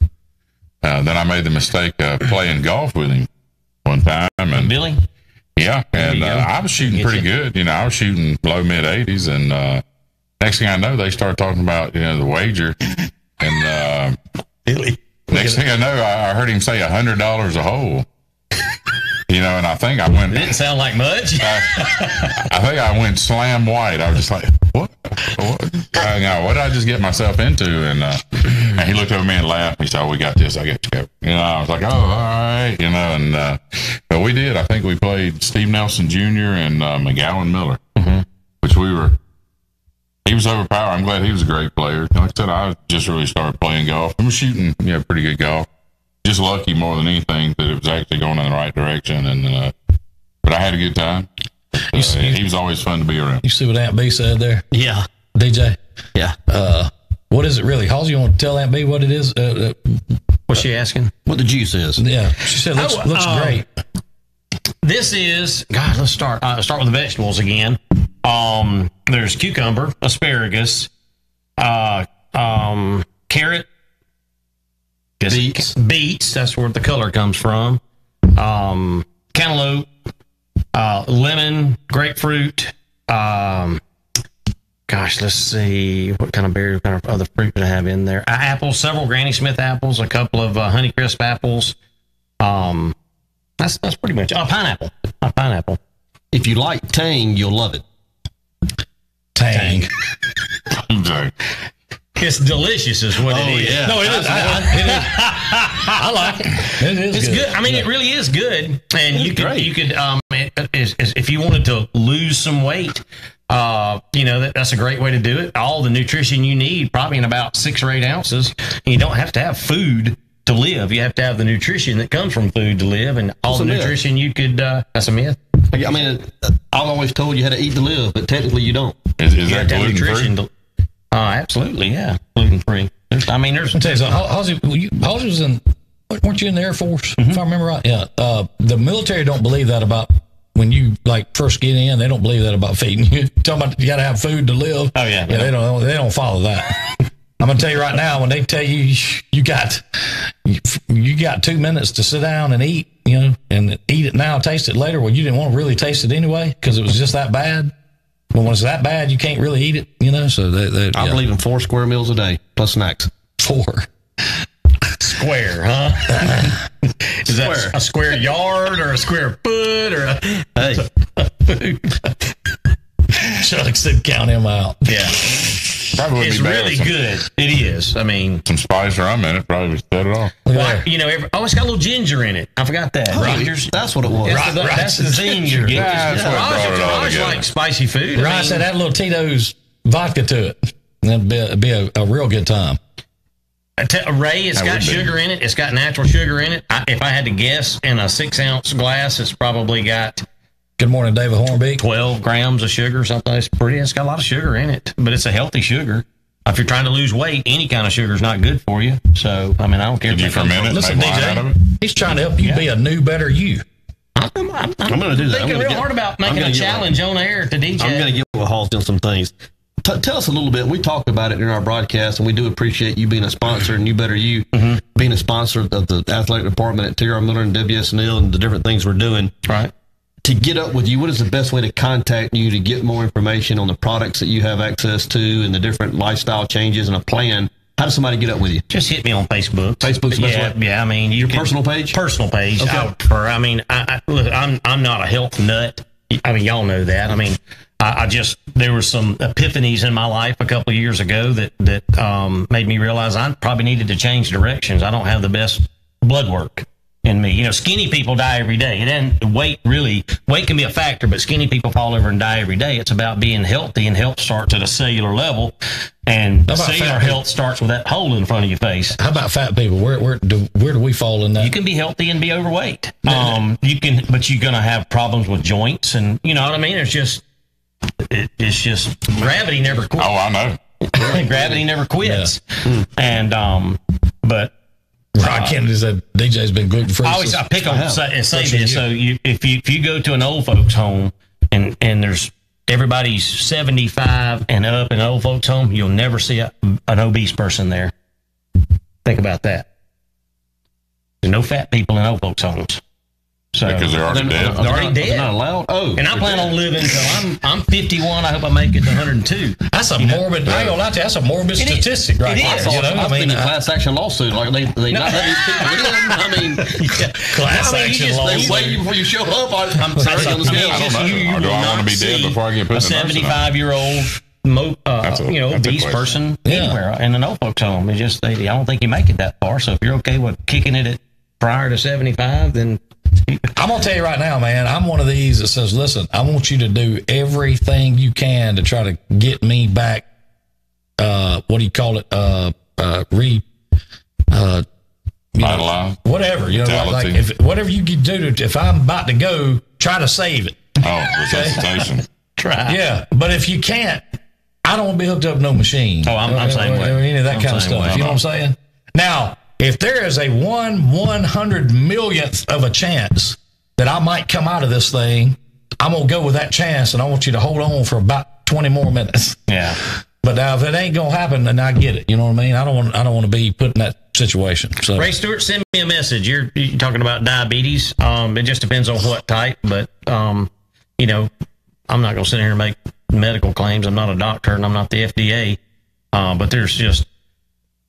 then I made the mistake of playing golf with him one time, and Billy. yeah, and I was shooting pretty good. I was shooting low mid 80s, and next thing I know, they start talking about the wager, and next thing I know, I heard him say $100 a hole. And I think I went. It didn't sound like much. I think I went slam white. I was just like, what? What did I just get myself into? And he looked over me and laughed. He said, "Oh, we got this. I got you covered." I was like, "Oh, all right." But we did. I think we played Steve Nelson Jr. and McGowan Miller, which he was overpowered. I'm glad he was a great player. Like I said, I just really started playing golf. I was shooting, pretty good golf. Just lucky more than anything that it was actually going in the right direction. And but I had a good time. He was always fun to be around. You see what Aunt B said there? Yeah. DJ? Yeah. What is it really? Halsey, you want to tell Aunt B what it is? What's she asking? What the juice is. Yeah. She said looks great. This is, let's start with the vegetables again. There's cucumber, asparagus, carrot, beets. That's where the color comes from. Cantaloupe, lemon, grapefruit. Let's see what kind of berry, what kind of other fruit did I have in there? Apples, several Granny Smith apples, a couple of Honeycrisp apples. That's pretty much. Pineapple. Pineapple. If you like tang, you'll love it. Tang. It's delicious, is what it is. Yeah. No, it is. It is. I like it. It is It's good. I mean, it really is good. And you could, if you wanted to lose some weight, that's a great way to do it. All the nutrition you need, probably in about 6 or 8 ounces. You don't have to have food to live. You have to have the nutrition that comes from food to live, and all the nutrition you could. That's a myth. I mean, I've always told you how to eat to live, but technically you don't. Is that gluten free? Absolutely, yeah, gluten free. There's. I'll tell you something. Halsey was in. Weren't you in the Air Force? If I remember right, yeah. The military don't believe that about when you first get in. They don't believe that about feeding you. Talking about you got to have food to live. Oh yeah. They don't follow that. I'm gonna tell you right now, when they tell you you got you got 2 minutes to sit down and eat, and eat it now, taste it later. Well, you didn't want to really taste it anyway because it was just that bad. Well, when it's that bad, you can't really eat it, so I believe in 4 square meals a day plus snacks. 4 Square, huh? Is that a square yard or a square foot or a... Hey. Chuck said count him out. Yeah. Probably It's be bad really with good. It is. I mean, some spice rum in it. Probably set it off. like, it's got a little ginger in it. I forgot that. Gingers. That's what it was. That's the thing you get. That's what brought it all I together. like spicy food. Ryan said add a little Tito's vodka to it. That'd be a real good time. Ray, it's got sugar in it. It's got natural sugar in it. If I had to guess, in a 6-ounce glass, it's probably got... Good morning, David Hornby. 12 grams of sugar, something. It's got a lot of sugar in it, but it's a healthy sugar. If you're trying to lose weight, any kind of sugar is not good for you. So, I mean, I don't care. Did you ferment it? Listen, Make wine out of it? DJ, he's trying to help you be a new, better you. I'm going to do that. Thinking real hard about making a challenge on air to DJ. I'm going to get with Halls on some things. Tell us a little bit. We talked about it in our broadcast, and we do appreciate you being a sponsor and You Better You being a sponsor of the athletic department at TR Miller and WSNL and the different things we're doing. Right. To get up with you, what is the best way to contact you to get more information on the products that you have access to and the different lifestyle changes and a plan? How does somebody get up with you? Just hit me on Facebook. Facebook's the best way? Yeah, I mean, Your personal page? Personal page. Okay. I would prefer. I mean, look, I'm not a health nut. I mean, y'all know that. I mean, there were some epiphanies in my life a couple of years ago that made me realize I probably needed to change directions. I don't have the best blood work in me. Skinny people die every day. And weight can be a factor, but skinny people fall over and die every day. It's about being healthy, and health starts at a cellular level. And cellular health starts with that hole in front of your face. How about fat people? Where do we fall in that? You can be healthy and be overweight. But you're gonna have problems with joints, and you know what I mean. It's just gravity never quits. Oh, I know. Gravity never quits. Yeah. And but Rod Kennedy said DJ's been gluten free. I pick on and say this. So if you go to an old folks home and there's everybody's 75 and up in an old folks home, you'll never see an obese person there. Think about that. There's no fat people in old folks homes. So because they're already dead. They're already dead. They're not allowed. Oh, and I plan on living until I'm 51. I hope I make it to 102. That's a morbid. I ain't gonna lie to you. That's a morbid statistic, right? It is. I mean, a class action lawsuit. Like they not let these people in. I mean, class action lawsuit. They wait you before you show up. I'm sorry. I don't know. Or do I want to be dead before I get put in the nursing home? A 75-year-old obese person anywhere in an old folks home. It's just I don't think you make it that far. So if you're okay with kicking it at prior to 75, then I'm gonna tell you right now, man. I'm one of these that says, "Listen, I want you to do everything you can to try to get me back. What do you call it? Whatever. Like whatever you can do to. If I'm about to go, try to save it. Oh, resuscitation. try. Yeah, but if you can't, I don't want to be hooked up to no machine. Oh, I'm saying any of that kind of stuff. You know what I'm saying? Now, if there is a 1/100 millionth of a chance that I might come out of this thing, I'm gonna go with that chance, and I want you to hold on for about 20 more minutes. Yeah. But now, if it ain't gonna happen, then I get it. You know what I mean? I don't want to be put in that situation. So, Ray Stewart, send me a message. You're talking about diabetes. It just depends on what type, but I'm not gonna sit here and make medical claims. I'm not a doctor, and I'm not the FDA. But there's just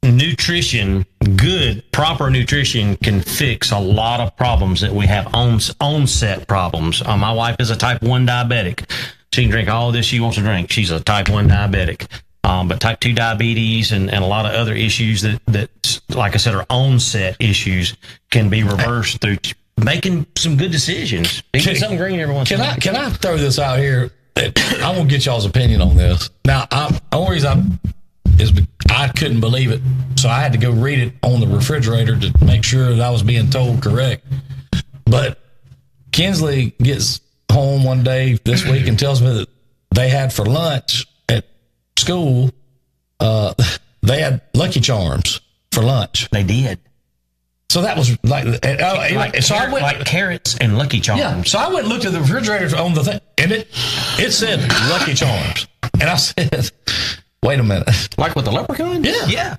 nutrition, good, proper nutrition can fix a lot of problems that we have, onset problems. My wife is a type 1 diabetic. She can drink all this she wants to drink. She's a type 1 diabetic. But type 2 diabetes and a lot of other issues that, like I said, are onset issues can be reversed through making some good decisions. Eating something green every once in a while. Can I throw this out here? I want to get y'all's opinion on this. Now, the only reason I couldn't believe it, so I had to go read it on the refrigerator to make sure that I was being told correct. But Kinsley gets home one day this week and tells me that they had for lunch at school, they had Lucky Charms for lunch. They did. So that was like carrots and Lucky Charms. Yeah. So I went and looked at the refrigerator on the thing, and it said Lucky Charms, and I said, "Wait a minute." Like with the leprechaun? Yeah. Yeah.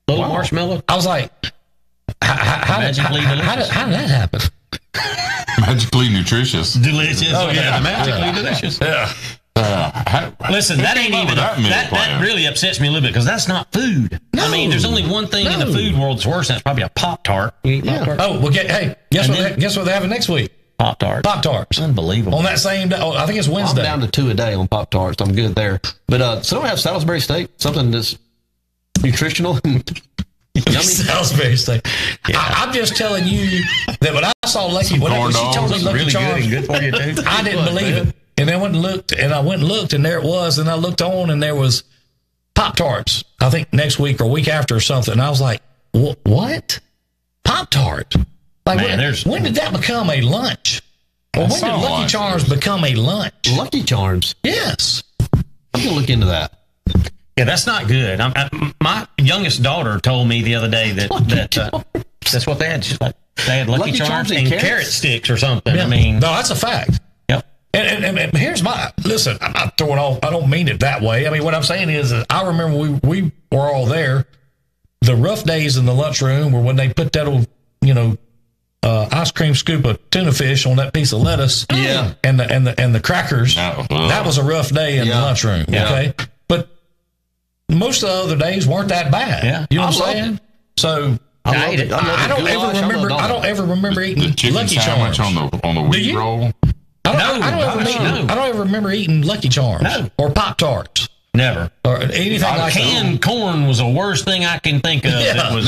Little marshmallow. I was like, Magically delicious. How did that happen? Magically nutritious. Delicious. Oh, yeah. Magically delicious. Yeah. Listen, that ain't even that really upsets me a little bit because that's not food. I mean, there's only one thing in the food world that's worse, and that's probably a Pop-Tart. You eat Pop-Tarts? Oh, well, guess what they're having next week? Pop-Tarts. Pop-Tarts. Unbelievable. On that same day, I think it's Wednesday. I'm down to 2 a day on Pop-Tarts. I'm good there. But so don't have Salisbury steak, something that's nutritional. Yummy. Salisbury steak. Yeah. I'm just telling you that when I saw Lucky, when she told me Lucky really Charms, good for you too. I didn't believe it. And then I went and looked, and there it was. And I looked on, and there was Pop-Tarts, I think next week or week after or something. And I was like, what? Pop-Tart? Like, Man, when did that become a lunch? Or when did Lucky Charms become a lunch? Lucky Charms? Yes. I'm going to look into that. Yeah, that's not good. My youngest daughter told me the other day that that's what they had. She's like, they had Lucky Charms and carrot sticks or something. Yeah. I mean, no, that's a fact. Yep. And here's listen, I'm not throwing off, I don't mean it that way. I mean, what I'm saying is that I remember we were all there. The rough days in the lunchroom were when they put that old, ice cream scoop of tuna fish on that piece of lettuce. Yeah. And the crackers. That was a rough day in the lunchroom. Yeah. Okay. But most of the other days weren't that bad. Yeah. You know what I'm saying? So I don't ever remember eating The chicken Lucky sandwich Charms. on the wheat roll. I don't ever remember eating Lucky Charms or Pop-Tarts. Never. Or anything like that. Canned corn was the worst thing I can think of. Yeah. That was,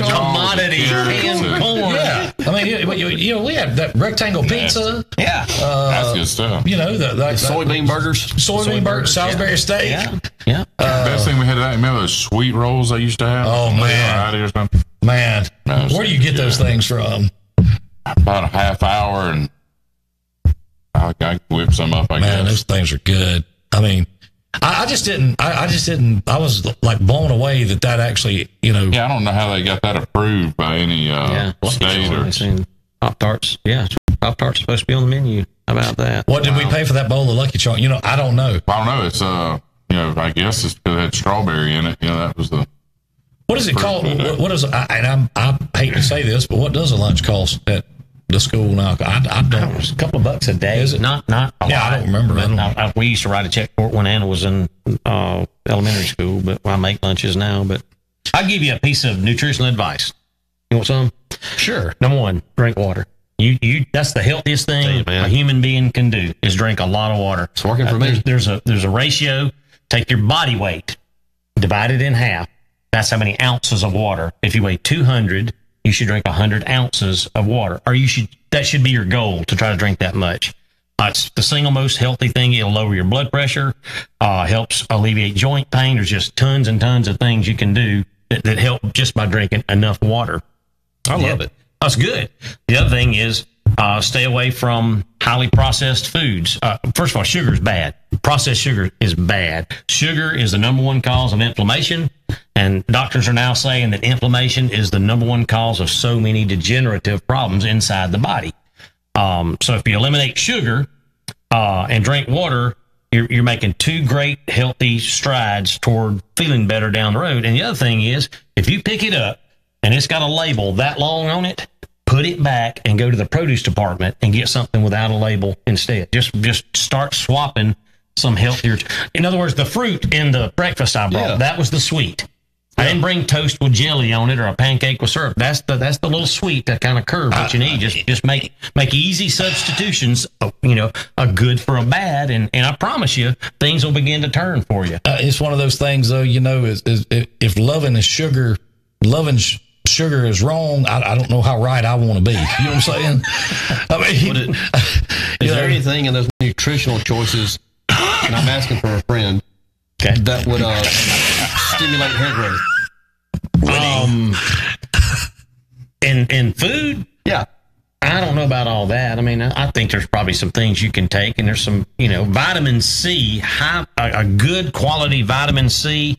commodity canned corn. Yeah. I mean, we had that rectangle pizza. Yeah. That's good stuff. The soybean burgers. Soybean burgers, Salisbury steak. Yeah. Best thing we had today, remember those sweet rolls they used to have? Oh, man. Or something? Man. Where do you get those things from? About a half hour, and I can whip some up, I guess. Man, those things are good. I mean, I just didn't, I was like blown away that actually, Yeah, I don't know how they got that approved by any state or... Pop-Tarts. Yeah. Pop-Tarts supposed to be on the menu. How about that? What did we pay for that bowl of Lucky Charms? I don't know. I don't know. It's, I guess it's because it had strawberry in it. That was the... What is it called? What is, I hate to say this, but what does a lunch cost at the school now? I don't. It's a couple of bucks a day. Is it? Not a lot. I don't remember. We used to write a check for it when Anna was in elementary school, but I make lunches now. But I'll give you a piece of nutritional advice. You want some? Sure. Number one, drink water. You that's the healthiest thing a human being can do is drink a lot of water. It's working for me. There's a ratio. Take your body weight, divide it in half. That's how many ounces of water. If you weigh 200, you should drink 100 ounces of water, or that should be your goal, to try to drink that much. It's the single most healthy thing. It'll lower your blood pressure, helps alleviate joint pain. There's just tons and tons of things you can do that help just by drinking enough water. I love it. That's good. The other thing is stay away from highly processed foods. First of all, sugar is bad. Processed sugar is bad. Sugar is the number one cause of inflammation, and doctors are now saying that inflammation is the number one cause of so many degenerative problems inside the body. So if you eliminate sugar and drink water, you're making two great healthy strides toward feeling better down the road. And the other thing is, if you pick it up and it's got a label that long on it, put it back and go to the produce department and get something without a label instead. Just start swapping some healthier. In other words, the fruit in the breakfast I brought, that was the sweet. I didn't bring toast with jelly on it or a pancake with syrup. That's the little sweet that kind of curve that you need. Just make easy substitutions, a good for a bad, and I promise you, things will begin to turn for you. It's one of those things, though, is if loving sugar is wrong, I don't know how right I want to be. You know what I'm saying? Is there anything in those nutritional choices, and I'm asking for a friend, that would stimulate hair growth? In food? Yeah. I don't know about all that. I mean, I think there's probably some things you can take, and there's some, vitamin C, a good quality vitamin C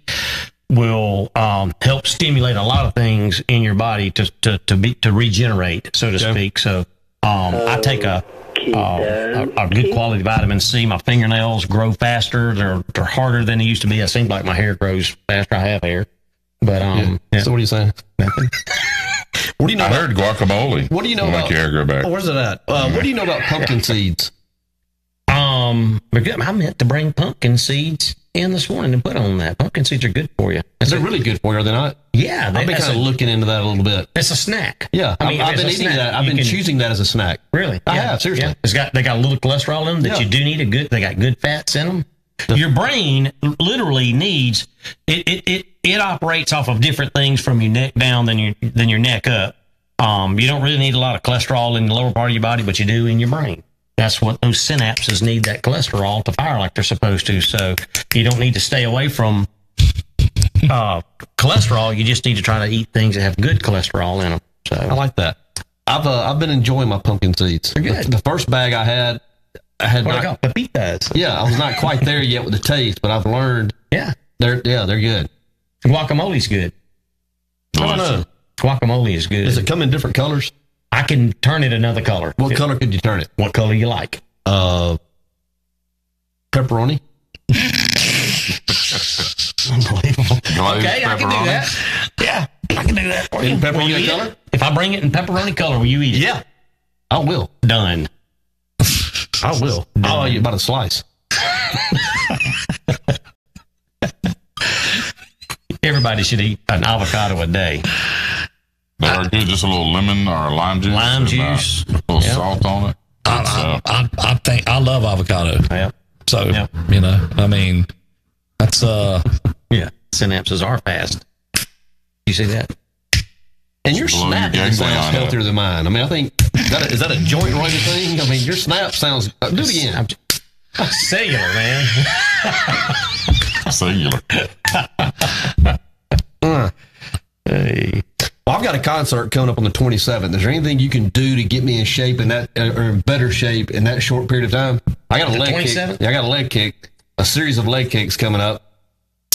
will help stimulate a lot of things in your body to regenerate, so to speak. So I take a good quality vitamin C. My fingernails grow faster. They're harder than they used to be. It seems like my hair grows faster. I have hair. But yeah. So what are you saying? Nothing. What do you know? I heard guacamole. What do you know about? Make your hair grow back. Oh, where's it at? What do you know about pumpkin seeds? I meant to bring pumpkin seeds in this morning and put on that. Pumpkin seeds are good for you. They're really good for you, are they not? Yeah, I've been kind of looking into that a little bit. It's a snack. Yeah, I mean, I've been eating that. I've been choosing that as a snack. Really? I have, seriously. Yeah. They got a little cholesterol in them that you do need they got good fats in them. Your brain literally needs it operates off of different things from your neck down than your neck up. You don't really need a lot of cholesterol in the lower part of your body, but you do in your brain. That's what those synapses need, that cholesterol to fire like they're supposed to. So you don't need to stay away from cholesterol. You just need to try to eat things that have good cholesterol in them. So I like that. I've been enjoying my pumpkin seeds. They're good. The first bag I had what are they called? Pepitas. Yeah, I was not quite there yet with the taste, but I've learned. Yeah, they're good. Guacamole's good. I don't know. Guacamole is good. Does it come in different colors? I can turn it another color. What color could you turn it? What color you like? Pepperoni. Unbelievable. Glazed Okay, I can do pepperoni. that. Yeah, I can do that for you. In pepperoni Will you eat color? it? If I bring it in pepperoni color, will you eat it? Yeah, I will. Done. I will. I'll eat about a slice. Everybody should eat an avocado a day. They are good. Just a little lemon or lime juice. Lime and, juice. a little salt on it. I think I love avocado. Yep. So, Yep. I mean, that's, Yeah. Synapses are fast. You see that? And your Blow your snap ganglion sounds out. healthier than mine. I mean, I think, is that a joint related thing? I mean, your snap sounds, do it again. Cellular, man. Singular. Hey. Well, I've got a concert coming up on the 27th. Is there anything you can do to get me in shape in that, or in better shape in that short period of time? I got a leg 27th? kick. Yeah, I got a leg kick, a series of leg kicks coming up,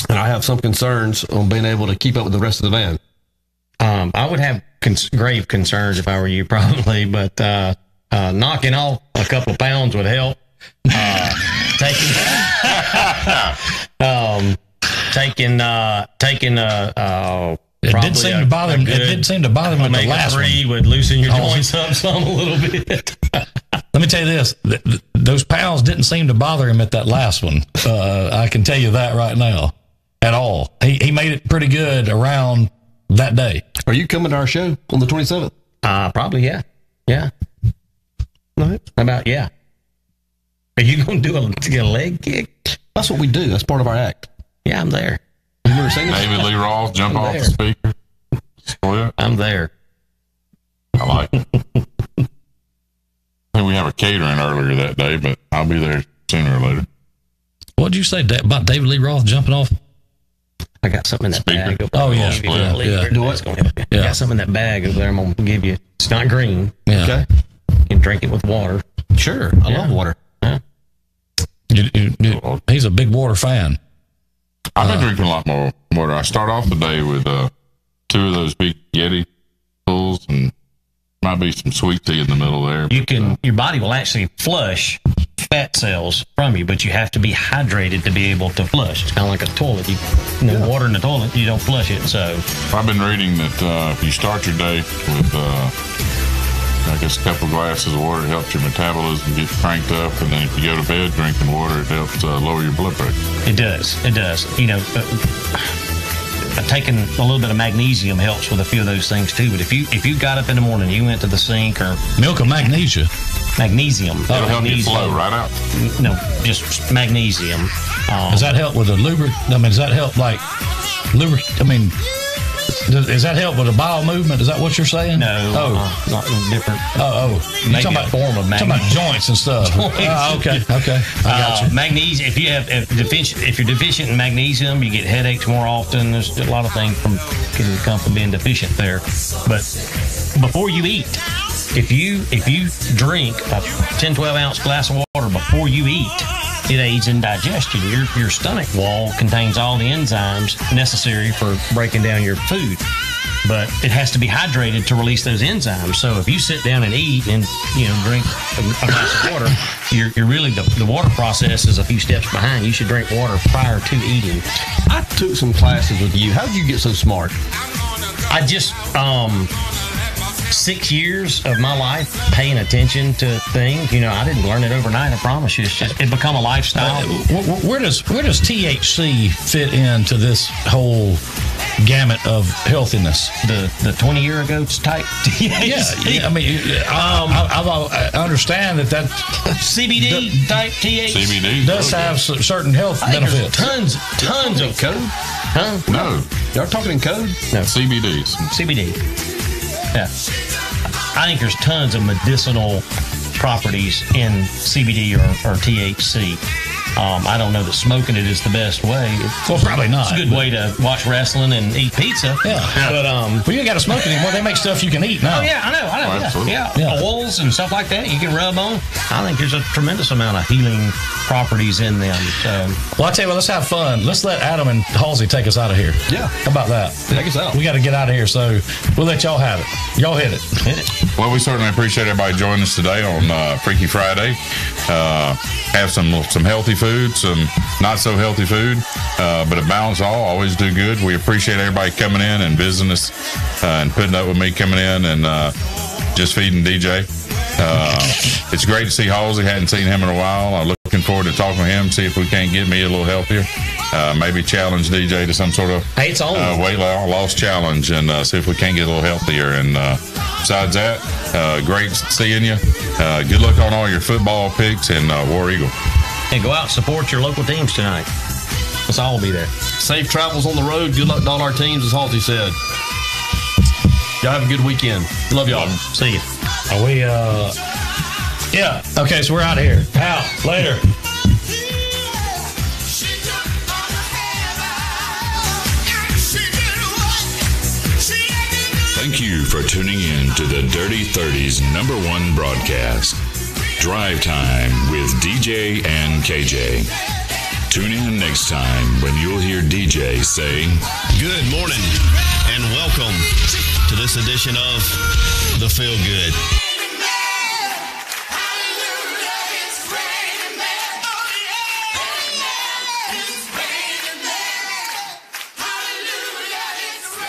and I have some concerns on being able to keep up with the rest of the band. I would have grave concerns if I were you, probably, but knocking off a couple of pounds would help. it did seem to bother him. It did seem to bother him with the last one. Would loosen your joints up some a little bit. Let me tell you this: those pounds didn't seem to bother him at that last one. I can tell you that right now, at all. He made it pretty good around that day. Are you coming to our show on the 27th? Probably, yeah. Yeah. How about, yeah. Are you going to do a leg kick? That's what we do. That's part of our act. Yeah, I'm there. You never seen it? David Lee Roth, jump off the speaker. Split. I'm there. I like it. I think we have a catering earlier that day, but I'll be there sooner or later. What did you say about David Lee Roth jumping off? I got something in that Speaker. bag. Oh, yeah. Yeah. Do what? I got something in that bag over there I'm going to give you. It's not green. Yeah. Okay. You can drink it with water. Sure. I love water. He's a big water fan. I've been drinking a lot more water. I start off the day with 2 of those big Yeti pulls, and might be some sweet tea in the middle there. Your body will actually flush fat cells from you, but you have to be hydrated to be able to flush. It's kind of like a toilet. Water in the toilet, you don't flush it. So I've been reading that if you start your day with, I guess, a couple of glasses of water, it helps your metabolism get cranked up, and then if you go to bed drinking water, it helps lower your blood pressure. it does. Taking a little bit of magnesium helps with a few of those things too. But if you got up in the morning, you went to the sink or Milk of magnesia. magnesium, It'll help you flow right out. No, just magnesium. Does that help with a lubricant? I mean, does that help like lubricant? I mean, does that help with a bowel movement? Is that what you're saying? No, not different. You're Maybe talking a about, form of talking about joints and stuff. Okay. I got you. Magnesium. If you're deficient in magnesium, you get headaches more often. There's a lot of things can come from being deficient there. But before you eat, if you drink a 10, 12 ounce glass of water before you eat, it aids in digestion. Your stomach wall contains all the enzymes necessary for breaking down your food, but it has to be hydrated to release those enzymes. So if you sit down and eat and drink a glass of water, you're really the water process is a few steps behind. You should drink water prior to eating. took some classes with you. How did you get so smart? I just 6 years of my life paying attention to things. You know, I didn't learn it overnight. I promise you, it become a lifestyle. Where does THC fit into this whole gamut of healthiness? The 20-year ago type THC. Yeah. I mean, I understand that CBD type THC CBD does have certain health benefits. Tons of Code? huh? No, Y'all talking in code? No. CBDs. CBD. Yeah. I think there's tons of medicinal properties in CBD or THC. I don't know that smoking it is the best way. Well, probably not. It's a good way to watch wrestling and eat pizza. Yeah. But Well, you ain't got to smoke anymore. They make stuff you can eat now. oh yeah, I know. Oh, absolutely. Yeah. Oils and stuff like that you can rub on. I think there's a tremendous amount of healing properties in them. So, Well, I tell you what, let's have fun. Let's let Adam and Halsey take us out of here. Yeah. How about that? Take us out. We got to get out of here, so we'll let y'all have it. Y'all hit it. hit it. Well, we certainly appreciate everybody joining us today on Freaky Friday. Have some healthy food, some not so healthy food, but a balance all. Always do good. We appreciate everybody coming in and visiting us and putting up with me coming in and just feeding DJ. It's great to see Halsey. Hadn't seen him in a while. I'm looking forward to talking to him, see if we can't get me a little healthier. Maybe challenge DJ to some sort of Hey, it's on. weight loss challenge and see if we can't get a little healthier. And besides that, great seeing you. Good luck on all your football picks and War Eagle. And go out and support your local teams tonight. Let's all be there. Safe travels on the road. Good luck to all our teams, as Halsey said. Y'all have a good weekend. Love y'all. See you. Are we, yeah. Okay, so we're out of here. Out. Later. Thank you for tuning in to the Dirty 30's #1 broadcast, Drive Time with DJ and KJ. Tune in next time when you'll hear DJ say, Good morning and welcome to this edition of The Feel Good.